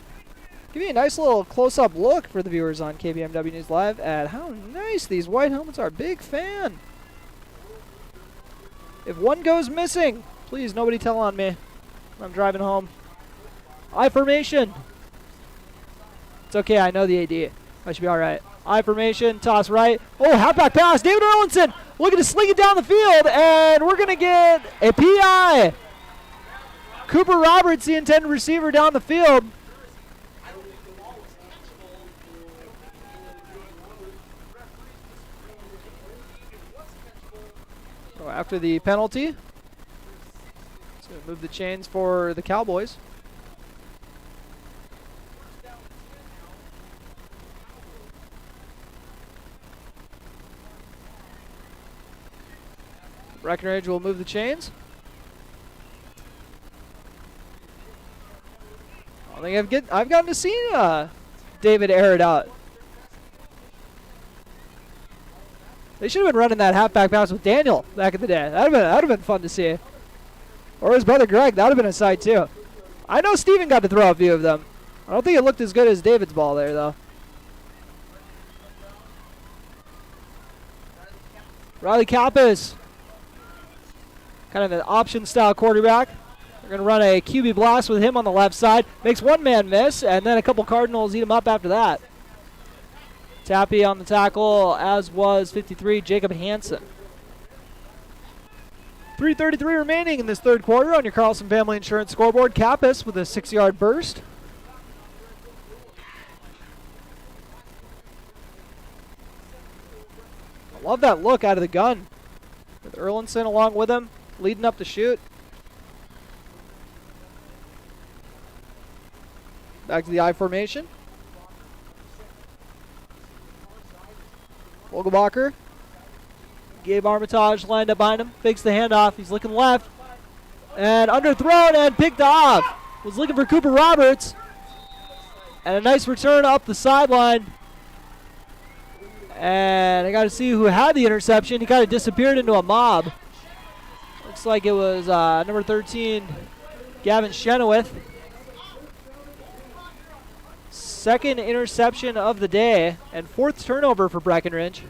Give you a nice little close-up look for the viewers on KBMW News Live at how nice these white helmets are. Big fan. If one goes missing, please nobody tell on me. I'm driving home. I formation. It's okay, I know the AD. I should be all right. I formation, toss right. Oh, halfback pass. David Erlinson looking to sling it down the field, and we're going to get a PI. Cooper Roberts, the intended receiver, down the field. So after the penalty, so move the chains for the Cowboys. Breckenridge will move the chains. I don't think I've gotten to see David air it out. They should have been running that halfback pass with Daniel back in the day. That'd have been fun to see. Or his brother Greg. That'd have been a sight too. I know Steven got to throw a few of them. I don't think it looked as good as David's ball there though. Riley Kappas. Kind of an option style quarterback. We're going to run a QB blast with him on the left side. Makes one man miss, and then a couple Cardinals eat him up after that. Tappy on the tackle, as was 53, Jacob Hansen. 3:33 remaining in this third quarter on your Carlson Family Insurance scoreboard. Kappas with a 6-yard burst. I love that look out of the gun. With Erlinson along with him, leading up the shoot. Back to the I formation. Vogelbacher. Gabe Armitage lined up behind him. Fakes the handoff. He's looking left. And underthrown and picked off. Was looking for Cooper Roberts. And a nice return up the sideline. And I got to see who had the interception. He kind of disappeared into a mob. Looks like it was number 13, Gavin Chenoweth. Second interception of the day and fourth turnover for Breckenridge.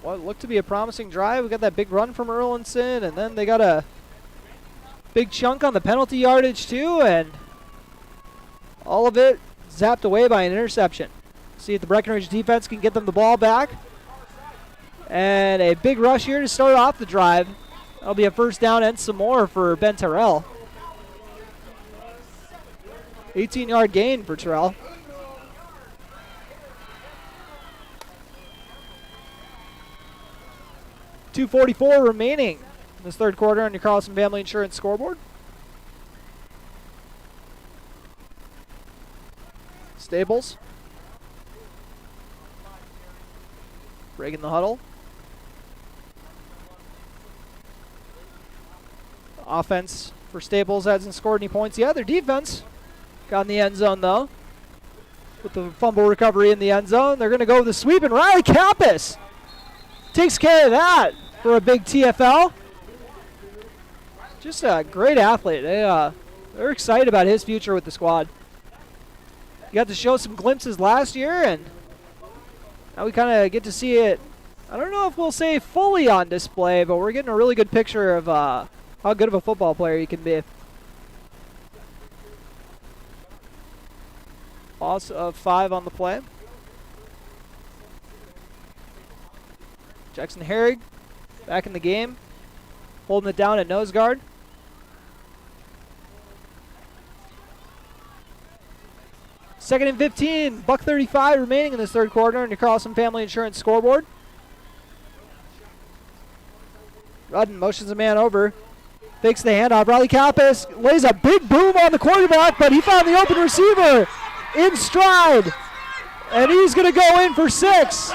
What looked to be a promising drive. We got that big run from Erlinson, and then they got a big chunk on the penalty yardage too, and all of it zapped away by an interception. See if the Breckenridge defense can get them the ball back. And a big rush here to start off the drive. That'll be a first down and some more for Ben Terrell. 18-yard gain for Terrell. .244 remaining in this third quarter on your Carlson Family Insurance scoreboard. Staples. Breaking the huddle. Offense for Staples hasn't scored any points yet. Their defense got in the end zone, though. With the fumble recovery in the end zone, they're going to go with the sweep, and Riley Kappas takes care of that for a big TFL. Just a great athlete. They're excited about his future with the squad. He got to show some glimpses last year, and now we kind of get to see it. I don't know if we'll say fully on display, but we're getting a really good picture of how good of a football player he can be. Loss of 5 on the play. Jackson Herrig back in the game, holding it down at nose guard. Second and 15, $1:35 remaining in this third quarter on your Carlson Family Insurance scoreboard. Rudden motions a man over, fakes the handoff. Riley Kappas lays a big boom on the quarterback, but he found the open receiver in stride. And he's going to go in for 6.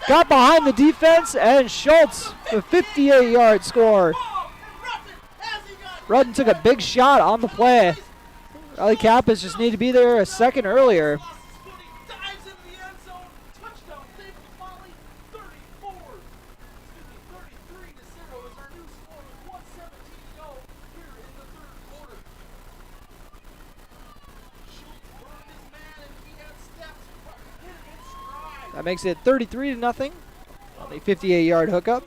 Got behind the defense, and Schultz, the 58-yard score. Rudden took a big shot on the play. Riley Kappas just needed to be there a second earlier. That makes it 33-0 on the 58-yard hookup.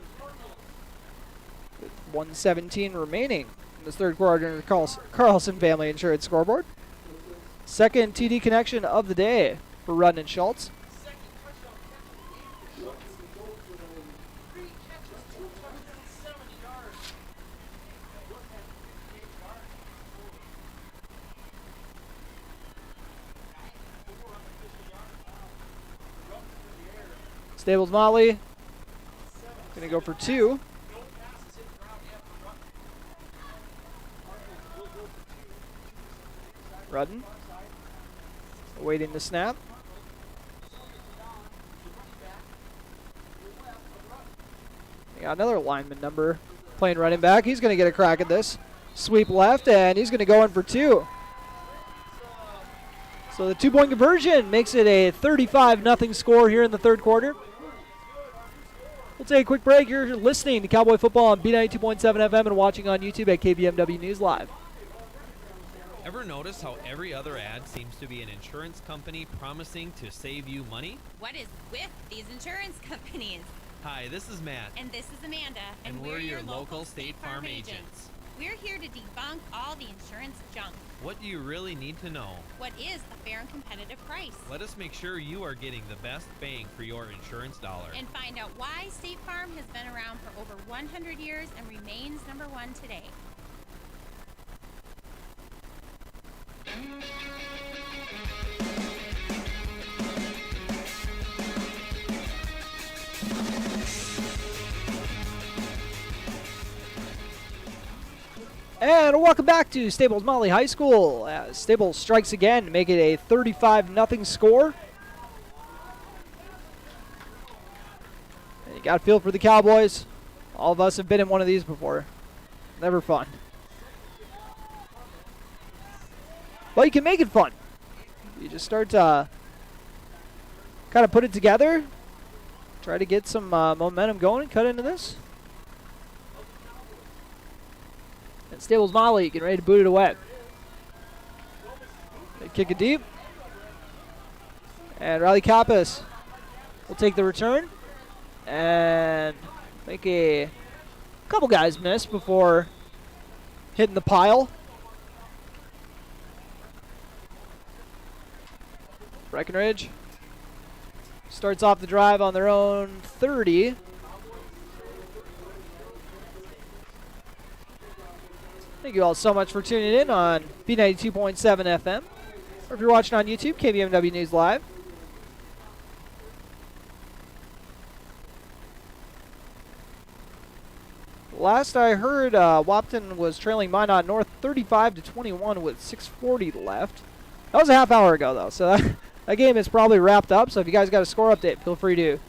With 1:17 remaining in this third quarter in the Carlson Family Insurance scoreboard. Second TD connection of the day for Rudden and Schultz. Staples-Motley gonna go for 2. Rudden awaiting the snap. We got another lineman number playing running back. He's gonna get a crack at this. Sweep left, and he's gonna go in for 2. So the 2-point conversion makes it a 35-0 score here in the third quarter. We'll take a quick break. You're listening to Cowboy Football on B92.7 FM and watching on YouTube at KBMW News Live. Ever notice how every other ad seems to be an insurance company promising to save you money? What is with these insurance companies? Hi, this is Matt. And this is Amanda. And we're your local State Farm agents. We're here to debunk all the insurance junk. What do you really need to know? What is the fair and competitive price? Let us make sure you are getting the best bang for your insurance dollar. And find out why State Farm has been around for over 100 years and remains #1 today. And welcome back to Staples-Motley High School. Staples strikes again to make it a 35-0 score. And you got to feel for the Cowboys. All of us have been in one of these before. Never fun. Well, you can make it fun. You just start to kind of put it together. Try to get some momentum going and cut into this. And Staples-Motley getting ready to boot it away. They kick it deep. And Riley Kappas will take the return. And make a couple guys miss before hitting the pile. Breckenridge starts off the drive on their own 30. Thank you all so much for tuning in on B92.7 FM. Or if you're watching on YouTube, KBMW News Live. Last I heard, Wapton was trailing Minot North 35-21 with 6:40 left. That was a half hour ago, though, so that game is probably wrapped up. So if you guys got a score update, feel free to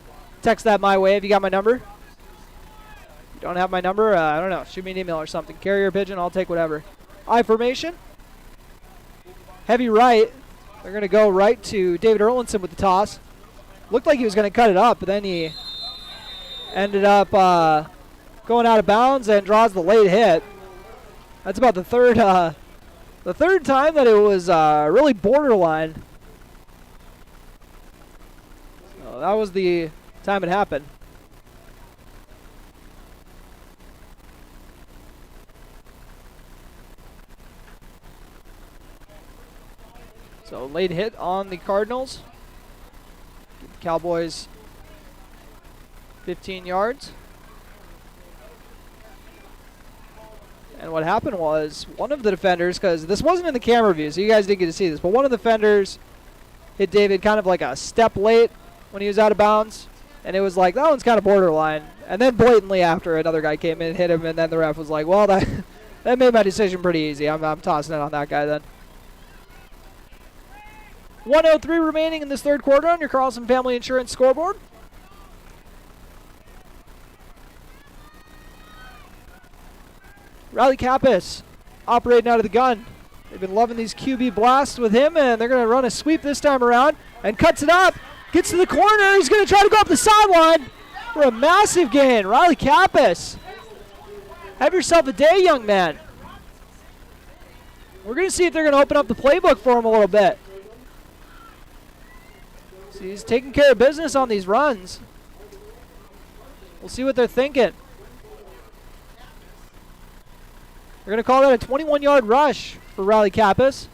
text that my way if you got my number. If you don't have my number, I don't know, shoot me an email or something. Carrier pigeon, I'll take whatever. I formation. Heavy right. They're going to go right to David Erlinson with the toss. Looked like he was going to cut it up, but then he ended up going out of bounds and draws the late hit. That's about the third time that it was really borderline. So that was the time it happened. So late hit on the Cardinals. Give the Cowboys 15 yards. And what happened was one of the defenders, because this wasn't in the camera view, so you guys didn't get to see this, but one of the defenders hit David kind of like a step late when he was out of bounds. And it was like, that one's kind of borderline. And then blatantly after, another guy came in and hit him, and then the ref was like, well, that made my decision pretty easy. I'm tossing it on that guy then. 1:03 remaining in this third quarter on your Carlson Family Insurance scoreboard. Riley Kappas operating out of the gun. They've been loving these QB blasts with him, and they're going to run a sweep this time around and cuts it up. Gets to the corner. He's going to try to go up the sideline for a massive gain. Riley Kappas. Have yourself a day, young man. We're going to see if they're going to open up the playbook for him a little bit. So he's taking care of business on these runs. We'll see what they're thinking. They're going to call that a 21-yard rush for Riley Kappas.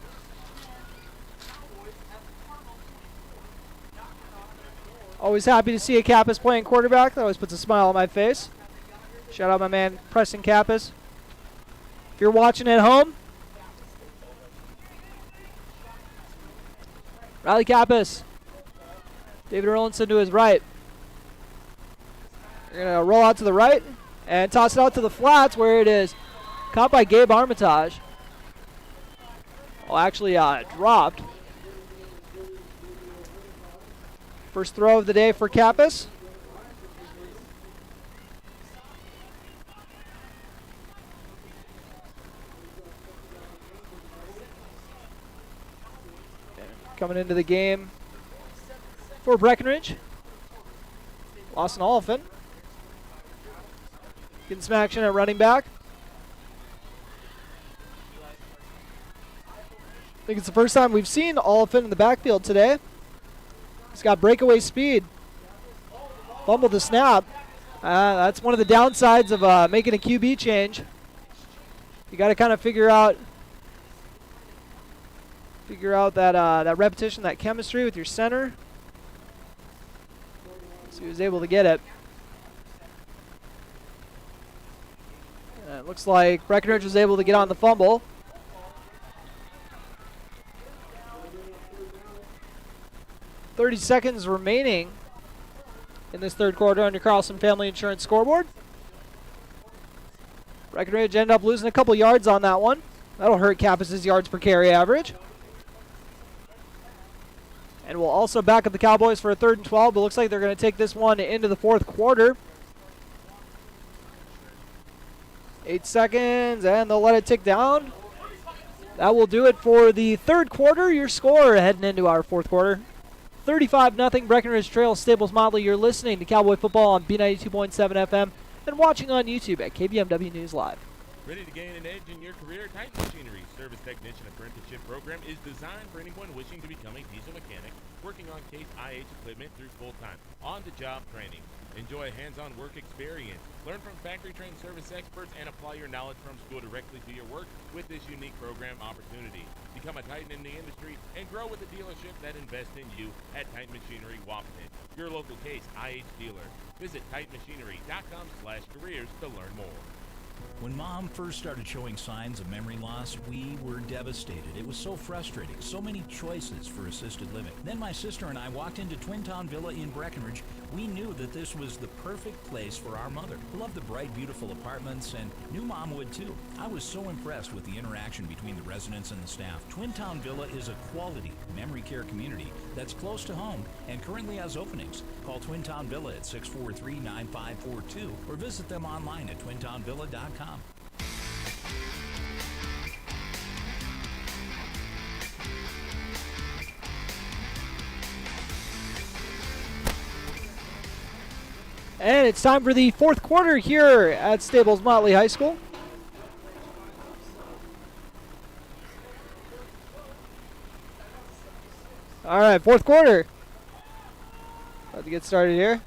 Always happy to see a Kappas playing quarterback. That always puts a smile on my face. Shout out my man Preston Kappas. If you're watching at home, Riley Kappas. David Erlinson to his right. They're going to roll out to the right and toss it out to the flats where it is caught by Gabe Armitage. Oh, actually dropped. First throw of the day for Kappas. Coming into the game for Breckenridge, Lawson Oliphant. Getting some action at running back. I think it's the first time we've seen Oliphant in the backfield today. He's got breakaway speed. Fumbled the snap. That's one of the downsides of making a QB change. You got to kind of figure out that repetition, that chemistry with your center. So he was able to get it. It looks like Breckenridge was able to get on the fumble. .30 seconds remaining in this third quarter on your Carlson Family Insurance scoreboard. Breckenridge ended up losing a couple yards on that one. That'll hurt Kappas' yards per carry average. And we'll also back up the Cowboys for a 3rd and 12, but looks like they're going to take this one into the fourth quarter. 8 seconds, and they'll let it tick down. That will do it for the third quarter. Your score heading into our fourth quarter. 35-0 Breckenridge trails Staples-Motley. You're listening to Cowboy Football on B92.7 FM and watching on YouTube at KBMW News Live. Ready to gain an edge in your career? Titan Machinery's Service Technician Apprenticeship Program is designed for anyone wishing to become a diesel mechanic, working on Case IH equipment through full-time, on-the-job training. Enjoy a hands-on work experience. Learn from factory-trained service experts and apply your knowledge from school directly to your work with this unique program opportunity. Become a Titan in the industry and grow with a dealership that invests in you at Titan Machinery Wapaton, your local Case IH dealer. Visit TitanMachinery.com/careers to learn more. When Mom first started showing signs of memory loss, we were devastated. It was so frustrating, so many choices for assisted living. Then my sister and I walked into Twin Town Villa in Breckenridge. We knew that this was the perfect place for our mother. Loved the bright, beautiful apartments, and knew Mom would too. I was so impressed with the interaction between the residents and the staff. Twin Town Villa is a quality memory care community that's close to home and currently has openings. Call Twin Town Villa at 643-9542 or visit them online at twintownvilla.com. And it's time for the fourth quarter here at Staples-Motley High School. All right, fourth quarter. About to get started here.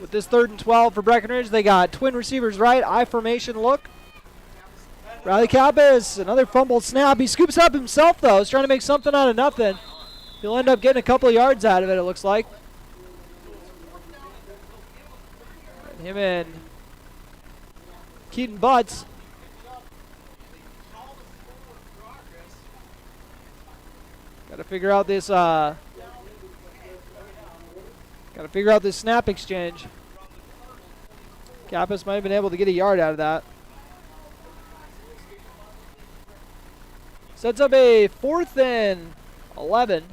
With this 3rd and 12 for Breckenridge, they got twin receivers right, I formation look. Riley Kappas, another fumbled snap. He scoops up himself, though. He's trying to make something out of nothing. He'll end up getting a couple of yards out of it, it looks like. And him and Keaton Butts. Got to figure out this snap exchange. Kappas might have been able to get a yard out of that. Sets up a 4th and 11.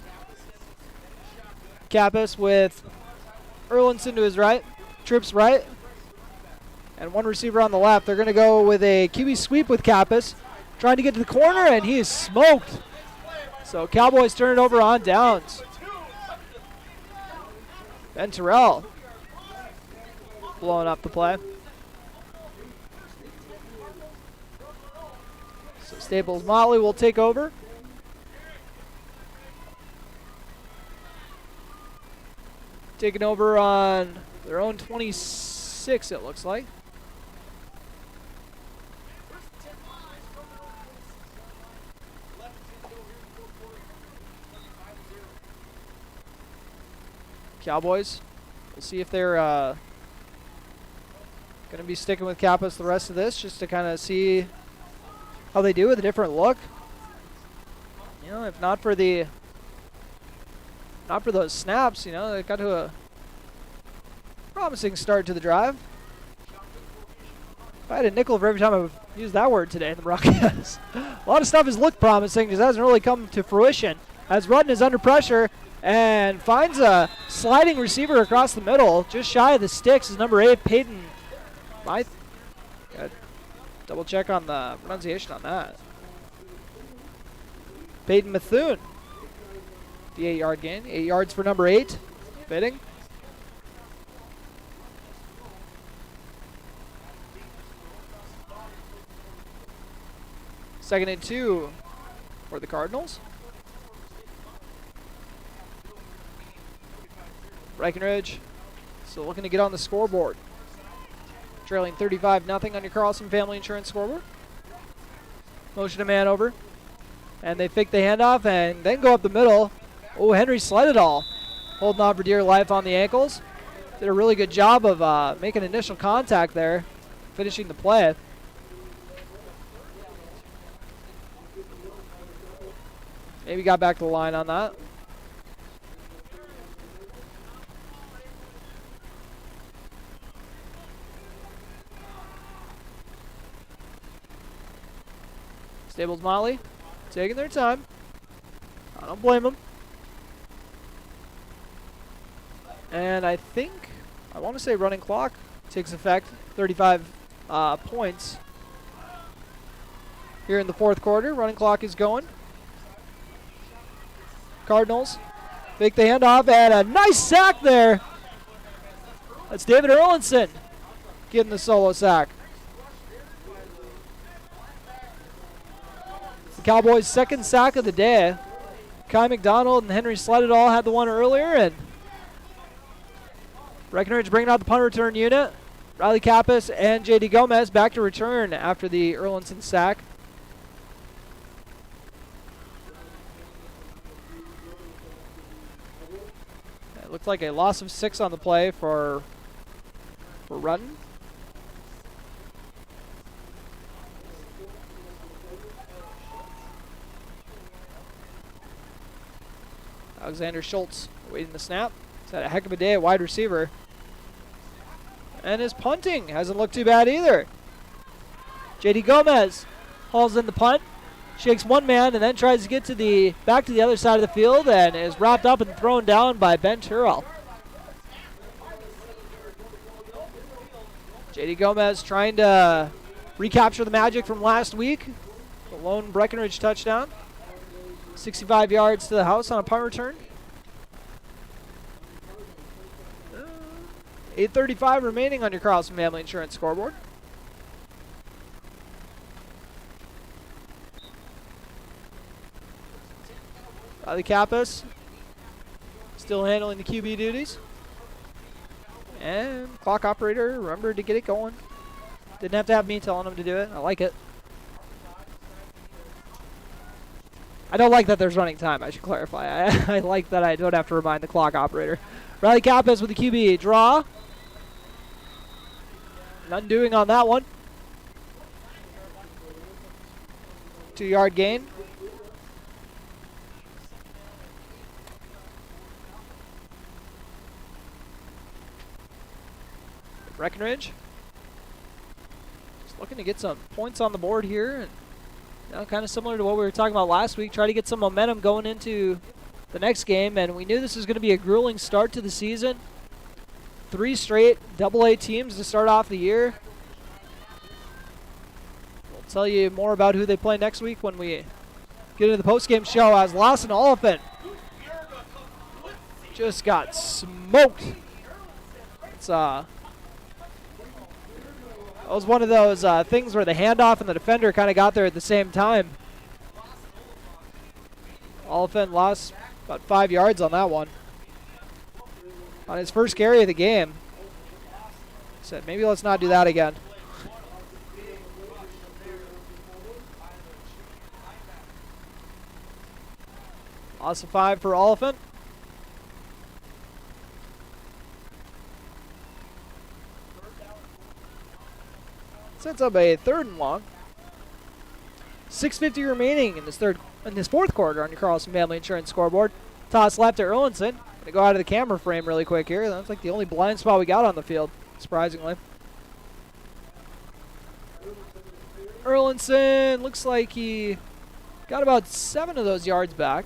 Kappas with Erlinson to his right, Trips right, and one receiver on the left. They're going to go with a QB sweep with Kappas, trying to get to the corner, and he is smoked. So Cowboys turn it over on downs. Ben Terrell blowing up the play. So Staples-Motley will take over. Taking over on their own 26, it looks like. Cowboys. We'll see if they're going to be sticking with Kappas the rest of this, just to kind of see how they do with a different look. You know, if not for those snaps, you know, they got to a promising start to the drive. If I had a nickel for every time I've used that word today in the broadcast. A lot of stuff has looked promising, just hasn't really come to fruition. As Rudden is under pressure and finds a sliding receiver across the middle, just shy of the sticks, is number 8, Peyton. I gotta double check on the pronunciation on that. Peyton Methune. The 8-yard gain. 8 yards for number 8. Fitting. Second and 2 for the Cardinals. Breckenridge still looking to get on the scoreboard. Trailing 35-0 on your Carlson Family Insurance scoreboard. Motion a man over. And they fake the handoff and then go up the middle. Oh, Henry Sledadall holding on for dear life on the ankles. Did a really good job of making initial contact there, finishing the play. Maybe got back to the line on that. Staples-Motley taking their time. I don't blame them. And I think, I want to say running clock takes effect. 35 points here in the fourth quarter. Running clock is going. Cardinals fake the handoff and a nice sack there. That's David Erlinson getting the solo sack. The Cowboys' second sack of the day. Kai McDonald and Henry Sledadall had the one earlier, and Breckenridge bringing out the punt return unit. Riley Kappas and J.D. Gomez back to return after the Erlinson sack. It looked like a loss of 6 on the play for Rudden. Alexander Schultz waiting the snap. He's had a heck of a day at wide receiver. And his punting hasn't looked too bad either. J.D. Gomez hauls in the punt, shakes one man, and then tries to get to back to the other side of the field and is wrapped up and thrown down by Ben Terrell. J.D. Gomez trying to recapture the magic from last week. The lone Breckenridge touchdown. 65 yards to the house on a punt return. 8:35 remaining on your Carlson Family Insurance scoreboard. Riley Kappas still handling the QB duties. And clock operator remembered to get it going. Didn't have to have me telling him to do it. I like it. I don't like that there's running time, I should clarify. I like that I don't have to remind the clock operator. Riley Kappas with the QB draw. None doing on that one. 2-yard gain. Breckenridge just looking to get some points on the board here. And kind of similar to what we were talking about last week. Try to get some momentum going into the next game, and we knew this was going to be a grueling start to the season. 3 straight AA teams to start off the year. We'll tell you more about who they play next week when we get into the postgame show, as Lawson Oliphant just got smoked. That was one of those things where the handoff and the defender kind of got there at the same time. Oliphant lost about 5 yards on that one. On his first carry of the game. Said, maybe let's not do that again. Loss of 5 for Oliphant. Sets up a 3rd and long. 6:50 remaining in this fourth quarter on your Carlson Family Insurance scoreboard. Toss left to Erlinson. Gonna go out of the camera frame really quick here. That's like the only blind spot we got on the field, surprisingly. Erlinson looks like he got about 7 of those yards back.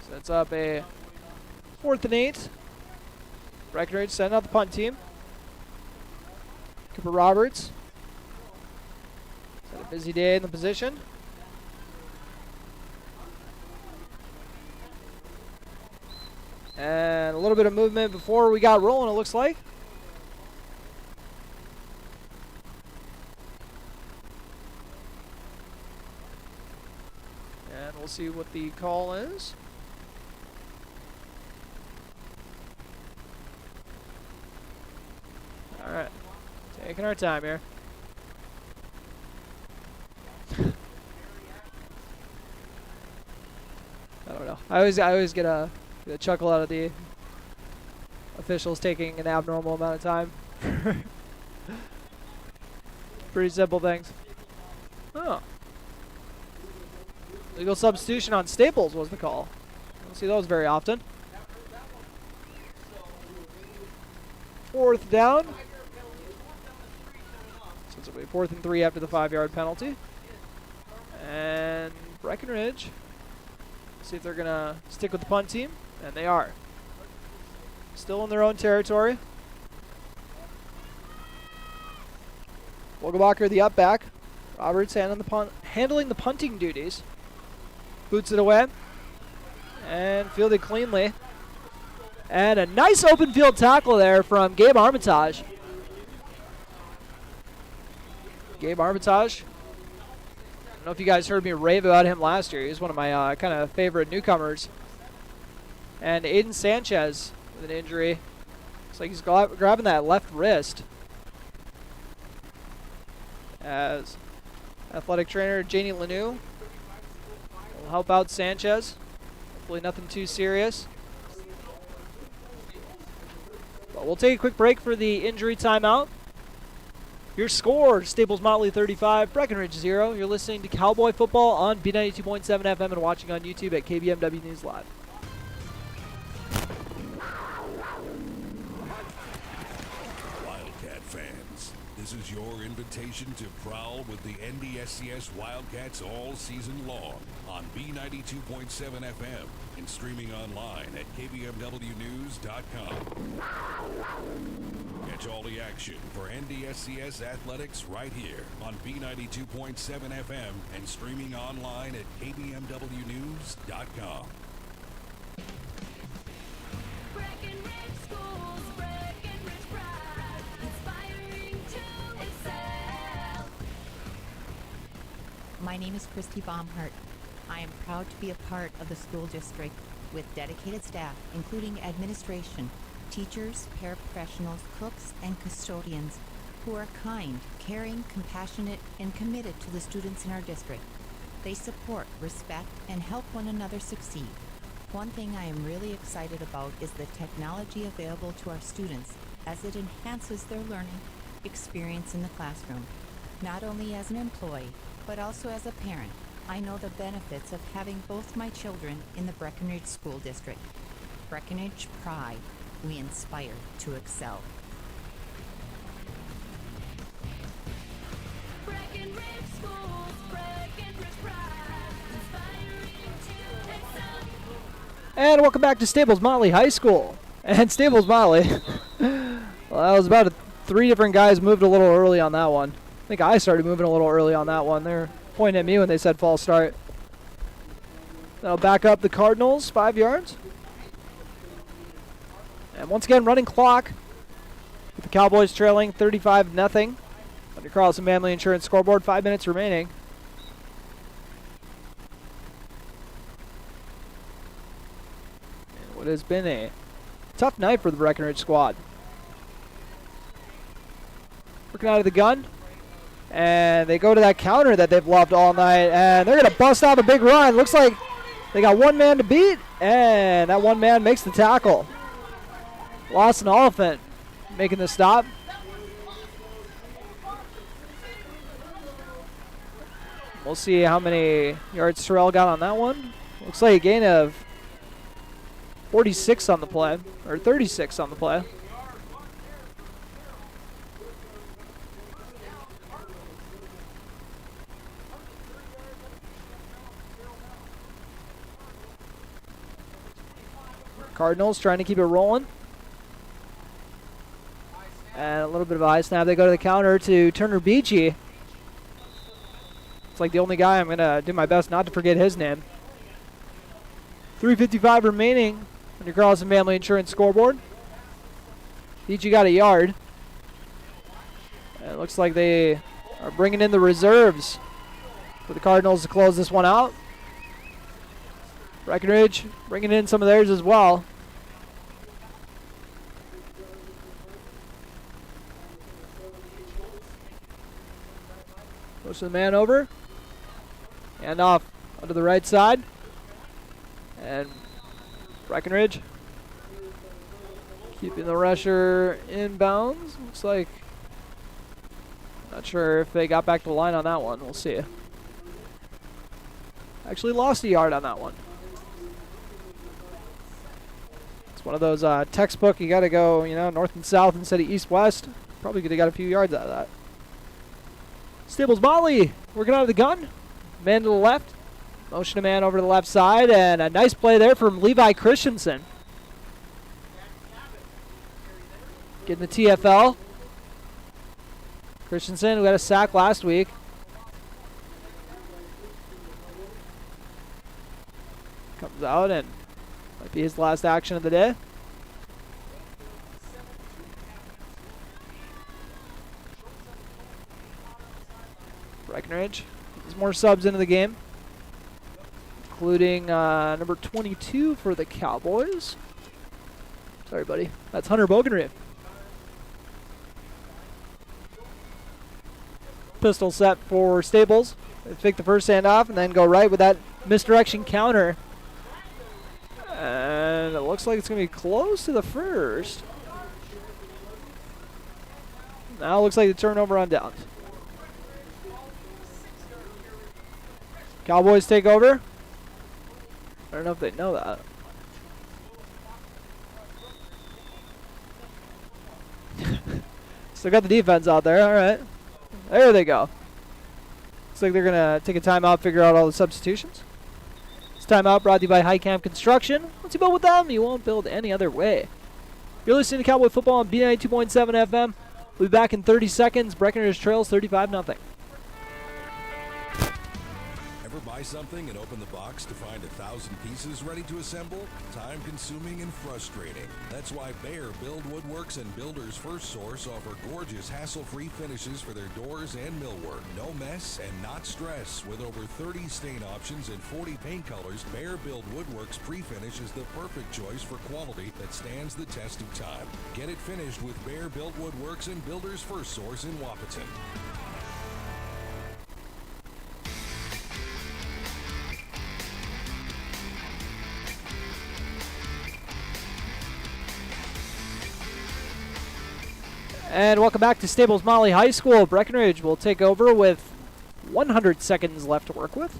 Sets up a 4th and 8. Breckenridge sending out the punt team. Cooper Roberts. Had a busy day in the position. And a little bit of movement before we got rolling, it looks like. And we'll see what the call is. All right, taking our time here. I don't know. I always get a chuckle out of the officials taking an abnormal amount of time. Pretty simple things. Oh. Legal substitution on Staples was the call. Don't see those very often. 4th down. So it's a 4th and 3 after the 5-yard penalty. And Breckenridge, see if they're going to stick with the punt team. And they are. Still in their own territory. Vogelbacher, the up back. Roberts handling the punting duties. Boots it away. And fielded cleanly. And a nice open field tackle there from Gabe Armitage. Gabe Armitage. I don't know if you guys heard me rave about him last year. He was one of my kind of favorite newcomers. And Aiden Sanchez with an injury. Looks like he's grabbing that left wrist. As athletic trainer Janie Lanou will help out Sanchez. Hopefully nothing too serious. But we'll take a quick break for the injury timeout. Your score, Staples-Motley 35, Breckenridge 0. You're listening to Cowboy Football on B92.7 FM and watching on YouTube at KBMW News Live. Wildcat fans, this is your invitation to prowl with the NDSCS Wildcats all season long on B92.7 FM and streaming online at KBMWnews.com. Catch all the action for NDSCS athletics right here on B92.7 FM and streaming online at KBMWnews.com. Breckenridge Schools, Breckenridge pride, inspiring to excel. My name is Christy Baumhart. I am proud to be a part of the school district with dedicated staff, including administration, teachers, paraprofessionals, cooks, and custodians who are kind, caring, compassionate, and committed to the students in our district. They support, respect, and help one another succeed. One thing I am really excited about is the technology available to our students as it enhances their learning experience in the classroom. Not only as an employee, but also as a parent, I know the benefits of having both my children in the Breckenridge School District. Breckenridge Pride, We inspire to excel. Breckenridge Schools, Breckenridge Pride, inspiring to excel. And welcome back to Staples-Motley High School. And Staples-Motley, well, that was about 3 different guys moved a little early on that one. I think I started moving a little early on that one. They're pointing at me when they said false start. That'll back up the Cardinals 5 yards. And once again, running clock. With the Cowboys trailing 35-0 on your Carlson Family Insurance scoreboard. 5 minutes remaining. And what has been a tough night for the Breckenridge squad. Working out of the gun. And they go to that counter that they've loved all night. And they're going to bust off a big run. Looks like they got one man to beat. And that one man makes the tackle. Lawson Oliphant making the stop. We'll see how many yards Terrell got on that one. Looks like a gain of 46 on the play. Or 36 on the play. Cardinals trying to keep it rolling. And a little bit of a high snap. They go to the counter to Turner Beachy. It's like the only guy I'm going to do my best not to forget his name. 3:55 remaining on your Carlson Family Insurance scoreboard. Beachy got a yard. And it looks like they are bringing in the reserves for the Cardinals to close this one out. Breckenridge bringing in some of theirs as well. Push the man over. And off onto the right side. And Breckenridge keeping the rusher inbounds. Looks like, not sure if they got back to the line on that one. We'll see. Actually lost a yard on that one. One of those textbook, you got to go, north and south instead of east-west. Probably could have got a few yards out of that. Staples-Motley working out of the gun. Man to the left. Motion a man over to the left side. And a nice play there from Levi Christensen. Getting the TFL. Christensen, who had a sack last week. Comes out and might be his last action of the day. Breckenridge. There's more subs into the game, including number 22 for the Cowboys. Sorry, buddy. That's Hunter Bogenreef. Pistol set for Staples. They fake the first handoff and then go right with that misdirection counter. And it looks like it's going to be close to the first. Now it looks like the turnover on downs. Cowboys take over. I don't know if they know that. Still got the defense out there. All right. There they go. Looks like they're going to take a timeout, figure out all the substitutions. This timeout brought to you by High Camp Construction. Once you build with them, you won't build any other way. You're listening to Cowboy Football on B92.7 FM. We'll be back in 30 seconds. Breckenridge trails 35-0. Ever buy something and open the box to find 1,000 pieces ready to assemble? Time consuming and frustrating. That's why Bayer Build Woodworks and Builders First Source offer gorgeous hassle-free finishes for their doors and millwork. No mess and not stress. With over 30 stain options and 40 paint colors, Bayer Build Woodworks pre-finish is the perfect choice for quality that stands the test of time. Get it finished with Bayer Build Woodworks and Builders First Source in Wapaton. And welcome back to Staples-Motley High School. Breckenridge will take over with 100 seconds left to work with.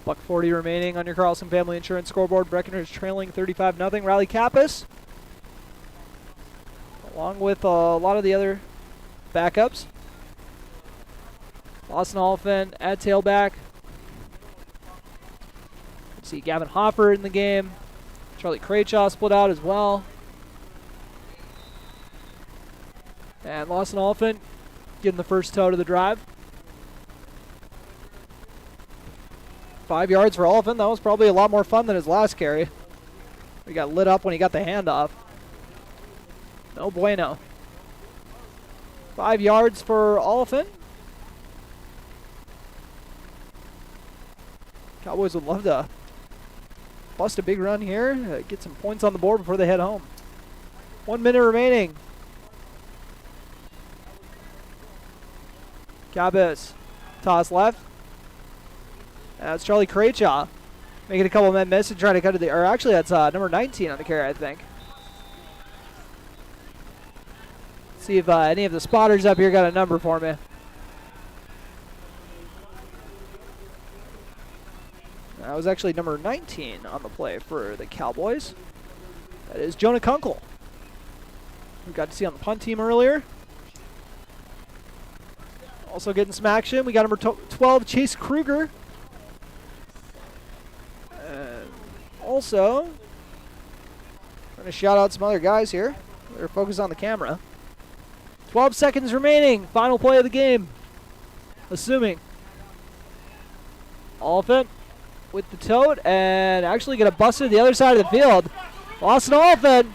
$1.40 remaining on your Carlson Family Insurance scoreboard. Breckenridge trailing 35-0. Riley Kappas along with a lot of the other backups. Lawson Oliphant at tailback. See Gavin Hoffer in the game. Charlie Craychaw split out as well. And Lawson Oliphant getting the first toe to the drive. 5 yards for Oliphant. That was probably a lot more fun than his last carry. He got lit up when he got the handoff. No bueno. 5 yards for Oliphant. Cowboys would love to bust a big run here, get some points on the board before they head home. 1 minute remaining. Cabez, toss left. That's Charlie Craychaw making a couple men miss and trying to cut to the, or actually that's number 19 on the carry, I think. See if any of the spotters up here got a number for me. That was actually number 19 on the play for the Cowboys. That is Jonah Kunkel. We got to see on the punt team earlier. Also getting some action. We got number 12, Chase Kruger. Also, trying to shout out some other guys here. They're focused on the camera. 12 seconds remaining. Final play of the game. Assuming. Oliphant with the tote and actually going to bust it to the other side of the field. Lawson Oliphant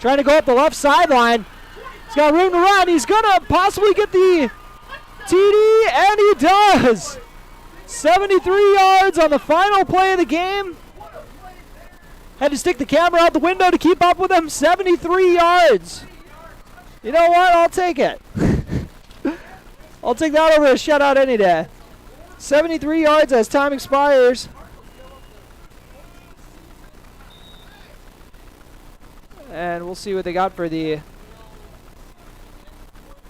trying to go up the left sideline. He's got room to run. He's going to possibly get the TD, and he does. 73 yards on the final play of the game. Had to stick the camera out the window to keep up with him. 73 yards. You know what? I'll take it. I'll take that over a shutout any day. 73 yards as time expires. And we'll see what they got for the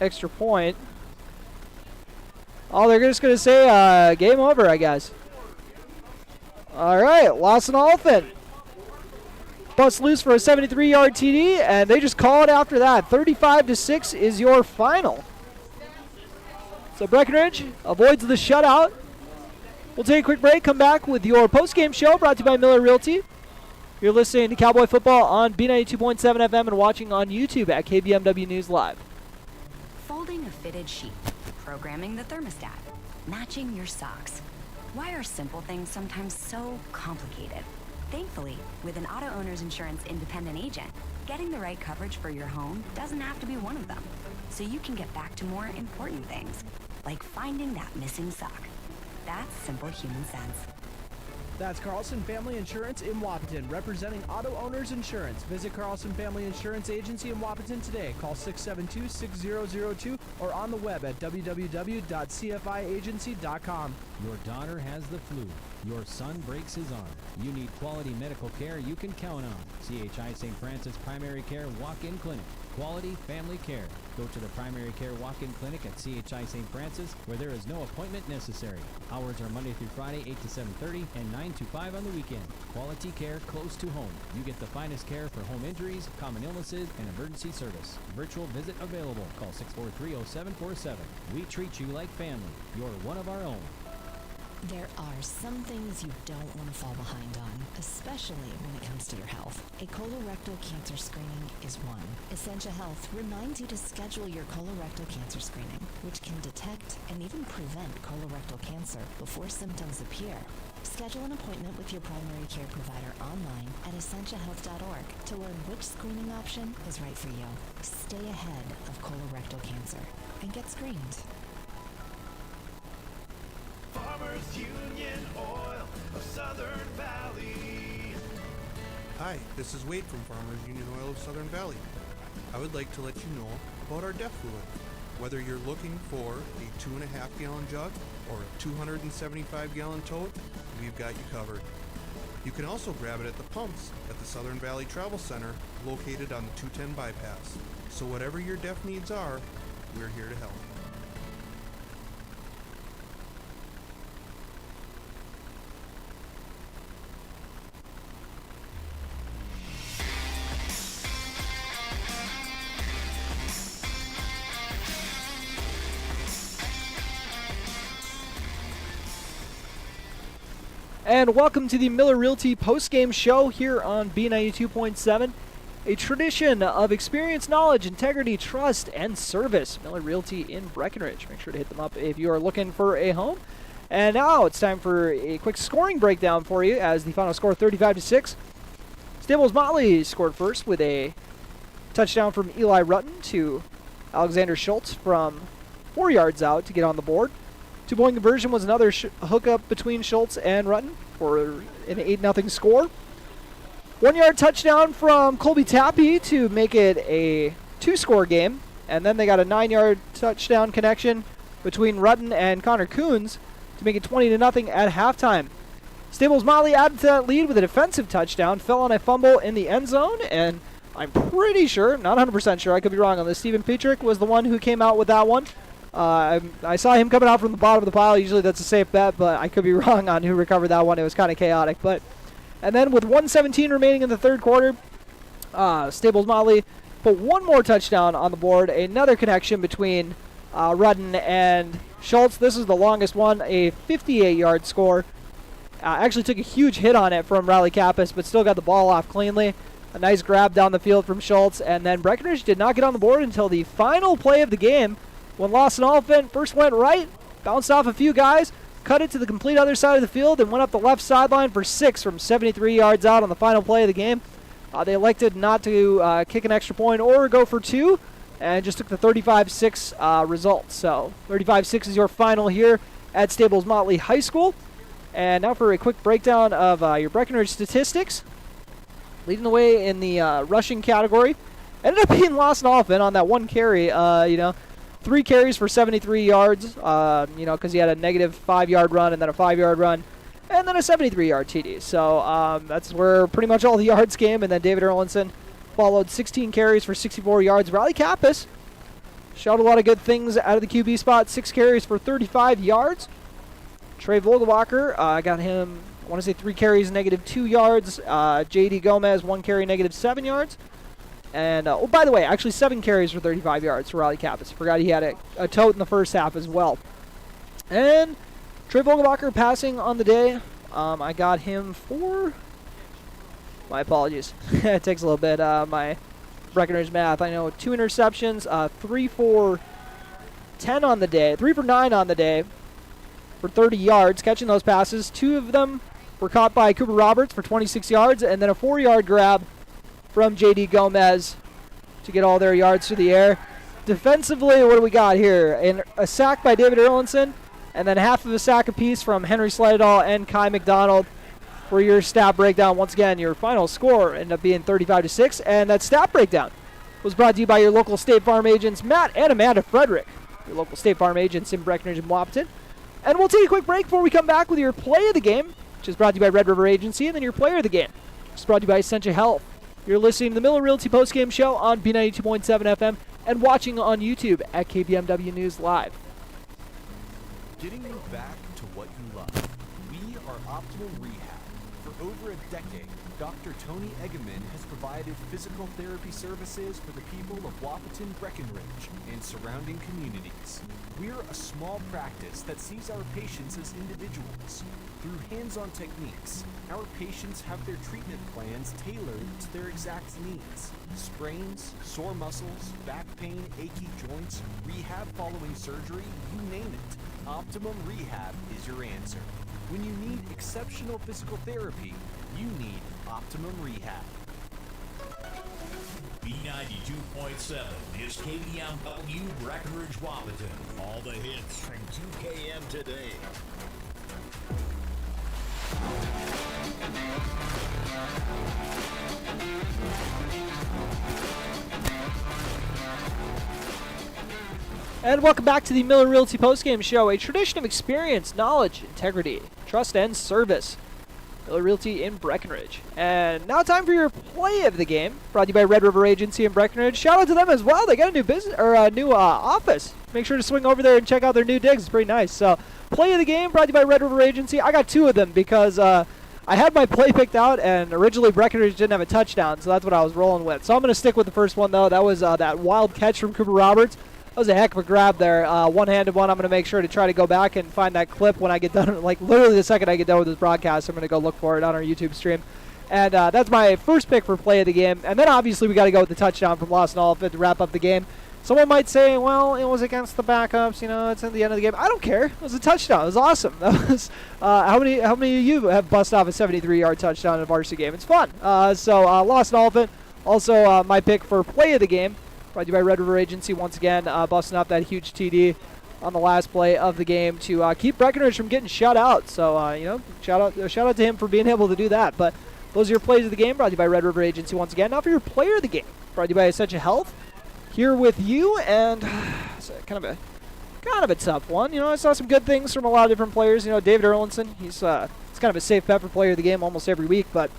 extra point. Oh, they're just going to say game over, I guess. All right, Lawson Oliphant bust loose for a 73-yard TD, and they just call it after that. 35-6 is your final. So Breckenridge avoids the shutout. We'll take a quick break, come back with your post-game show brought to you by Miller Realty. You're listening to Cowboy Football on B92.7 FM and watching on YouTube at KBMW News Live. Folding a fitted sheet, programming the thermostat, matching your socks. Why are simple things sometimes so complicated? Thankfully, with an auto owner's insurance independent agent, getting the right coverage for your home doesn't have to be one of them. So you can get back to more important things, like finding that missing sock. That's simple human sense. That's Carlson Family Insurance in Wapaton, representing auto owners insurance. Visit Carlson Family Insurance Agency in Wapaton today. Call 672-6002 or on the web at www.cfiagency.com. Your daughter has the flu. Your son breaks his arm. You need quality medical care you can count on. CHI St. Francis Primary Care Walk-In Clinic. Quality family care. Go to the Primary Care Walk-In Clinic at CHI St. Francis, where there is no appointment necessary. Hours are Monday through Friday, 8 to 7:30 and 9 to 5 on the weekend. Quality care close to home. You get the finest care for home injuries, common illnesses, and emergency service. Virtual visit available. Call 643-0747. We treat you like family. You're one of our own. There are some things you don't want to fall behind on, especially when it comes to your health. A colorectal cancer screening is one. Essentia Health reminds you to schedule your colorectal cancer screening, which can detect and even prevent colorectal cancer before symptoms appear. Schedule an appointment with your primary care provider online at essentiahealth.org to learn which screening option is right for you. Stay ahead of colorectal cancer and get screened. Farmers Union Oil of Southern Valley. Hi, this is Wade from Farmers Union Oil of Southern Valley. I would like to let you know about our DEF fluid. Whether you're looking for a 2.5 gallon jug or a 275 gallon tote, we've got you covered. You can also grab it at the pumps at the Southern Valley Travel Center located on the 210 bypass. So whatever your DEF needs are, we're here to help. And welcome to the Miller Realty postgame show here on B92.7. A tradition of experience, knowledge, integrity, trust, and service. Miller Realty in Breckenridge. Make sure to hit them up if you are looking for a home. And now it's time for a quick scoring breakdown for you as the final score 35-6. Staples-Motley scored first with a touchdown from Eli Rutten to Alexander Schultz from 4 yards out to get on the board. Two-point conversion was another hookup between Schultz and Rutten for an 8-0 score. 1 yard touchdown from Colby Tappy to make it a 2-score game. And then they got a 9-yard touchdown connection between Rutten and Connor Coons to make it 20-0 at halftime. Staples-Motley added to that lead with a defensive touchdown, fell on a fumble in the end zone, and I'm pretty sure, not 100% sure, I could be wrong on this, Stephen Petrick was the one who came out with that one. I saw him coming out from the bottom of the pile. Usually that's a safe bet, but I could be wrong on who recovered that one. It was kind of chaotic. And then with 1:17 remaining in the third quarter, Staples-Motley put one more touchdown on the board. Another connection between Rutten and Schultz. This is the longest one, a 58-yard score. Actually took a huge hit on it from Riley Kappas, but still got the ball off cleanly. A nice grab down the field from Schultz. And then Breckenridge did not get on the board until the final play of the game, when Lawson Oliphant first went right, bounced off a few guys, cut it to the complete other side of the field, and went up the left sideline for 6 from 73 yards out on the final play of the game. They elected not to kick an extra point or go for 2, and just took the 35-6 result. So 35-6 is your final here at Staples-Motley High School. And now for a quick breakdown of your Breckenridge statistics. Leading the way in the rushing category ended up being Lawson Oliphant on that one carry. 3 carries for 73 yards, because he had a negative 5-yard run and then a 5-yard run and then a 73-yard TD. So that's where pretty much all the yards came. And then David Erlinson followed 16 carries for 64 yards. Riley Kappas shot a lot of good things out of the QB spot. 6 carries for 35 yards. Trey Vogelbacher got him, I want to say 3 carries, negative 2 yards. J.D. Gomez, 1 carry, negative 7 yards. And, by the way, actually 7 carries for 35 yards for Riley Kappas. Forgot he had a tote in the first half as well. And Trey Vogelbacher passing on the day. I got him for, my apologies. It takes a little bit, my Breckenridge math. I know 2 interceptions, 3 for 10 on the day, 3 for 9 on the day for 30 yards, catching those passes. 2 of them were caught by Cooper Roberts for 26 yards, and then a 4-yard grab from J.D. Gomez to get all their yards through the air. Defensively, what do we got here? A sack by David Erlinson, and then half of a sack apiece from Henry Slidahl and Kai McDonald for your stat breakdown. Once again, your final score ended up being 35-6, and that stat breakdown was brought to you by your local State Farm agents, Matt and Amanda Frederick, your local State Farm agents in Breckenridge and Wahpeton. And we'll take a quick break before we come back with your play of the game, which is brought to you by Red River Agency, and then your player of the game, which is brought to you by Essentia Health. You're listening to the Miller Realty postgame show on B92.7 FM and watching on YouTube at KBMW News Live. Getting you back to what you love. We are Optimal Rehab. For over a decade, Dr. Tony Egeman has provided physical therapy services for the people of Wahpeton, Breckenridge, and surrounding communities. We're a small practice that sees our patients as individuals. Through hands-on techniques, our patients have their treatment plans tailored to their exact needs. Sprains, sore muscles, back pain, achy joints, rehab following surgery, you name it. Optimum Rehab is your answer. When you need exceptional physical therapy, you need Optimum Rehab. B92.7 is KBMW Breckenridge Wahpeton. All the hits from 2KM today. And welcome back to the Miller Realty postgame show, a tradition of experience, knowledge, integrity, trust, and service. Miller Realty in Breckenridge. And now time for your play of the game, brought to you by Red River Agency in Breckenridge. Shout out to them as well. They got a new business or a new office. Make sure to swing over there and check out their new digs. It's pretty nice. So, play of the game brought to you by Red River Agency. I got 2 of them because I had my play picked out, and originally Breckenridge didn't have a touchdown, so that's what I was rolling with. So I'm going to stick with the first one, though. That was that wild catch from Cooper Roberts. was a heck of a grab there. One-handed one. I'm going to make sure to try to go back and find that clip when I get done. Like, literally the second I get done with this broadcast, I'm going to go look for it on our YouTube stream. And that's my first pick for play of the game. And then, obviously, we got to go with the touchdown from Lawson Oliphant to wrap up the game. Someone might say, well, it was against the backups. You know, it's at the end of the game. I don't care. It was a touchdown. It was awesome. That was how many of you have busted off a 73-yard touchdown in a varsity game? It's fun. So Lawson Oliphant, also my pick for play of the game. Brought to you by Red River Agency once again, busting off that huge TD on the last play of the game to keep Breckenridge from getting shut out. So, you know, shout out to him for being able to do that. But those are your plays of the game, brought to you by Red River Agency once again. Now for your player of the game, brought to you by Essentia Health. Here with you, and it's kind of a tough one. You know, I saw some good things from a lot of different players. You know, David Erlinson, he's kind of a safe bet for player of the game almost every week. But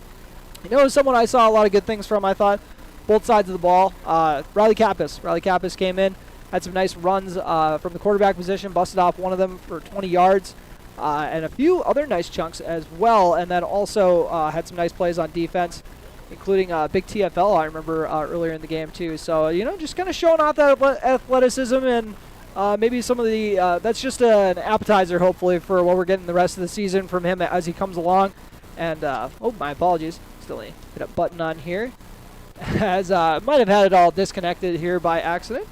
you know, someone I saw a lot of good things from. I thought both sides of the ball. Riley Kappas came in, had some nice runs from the quarterback position, busted off one of them for 20 yards, and a few other nice chunks as well. And then also had some nice plays on defense, including big TFL, I remember earlier in the game too. So, you know, just kind of showing off that athleticism and maybe some of the, that's just an appetizer, hopefully, for what we're getting the rest of the season from him as he comes along. And, oh, my apologies. Still hit a button on here. As might have had it all disconnected here by accident.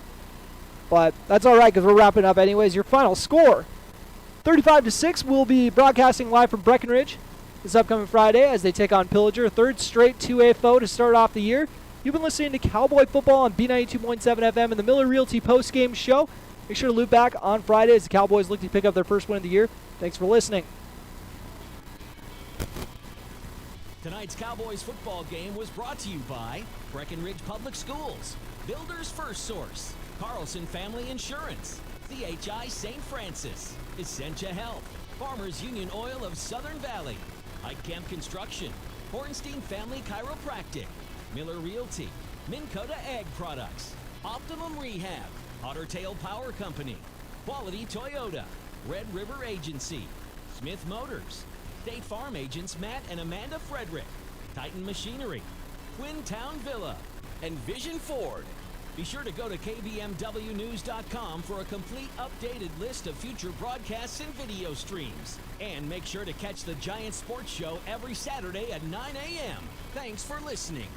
But that's all right because we're wrapping up anyways. Your final score, 35-6. We'll be broadcasting live from Breckenridge this upcoming Friday as they take on Pillager, third straight 2A foe to start off the year. You've been listening to Cowboy Football on B92.7 FM and the Miller Realty Postgame Show. Make sure to loop back on Friday as the Cowboys look to pick up their first win of the year. Thanks for listening. Tonight's Cowboys football game was brought to you by Breckenridge Public Schools, Builders First Source, Carlson Family Insurance, CHI St. Francis, Essentia Health, Farmers Union Oil of Southern Valley, Camp Construction, Hornstein Family Chiropractic, Miller Realty, Minn Kota Ag Products, Optimum Rehab, Otter Tail Power Company, Quality Toyota, Red River Agency, Smith Motors, State Farm agents Matt and Amanda Frederick, Titan Machinery, Twin Town Villa, and Vision Ford. Be sure to go to kbmwnews.com for a complete updated list of future broadcasts and video streams. And make sure to catch the Giant Sports Show every Saturday at 9 a.m. Thanks for listening.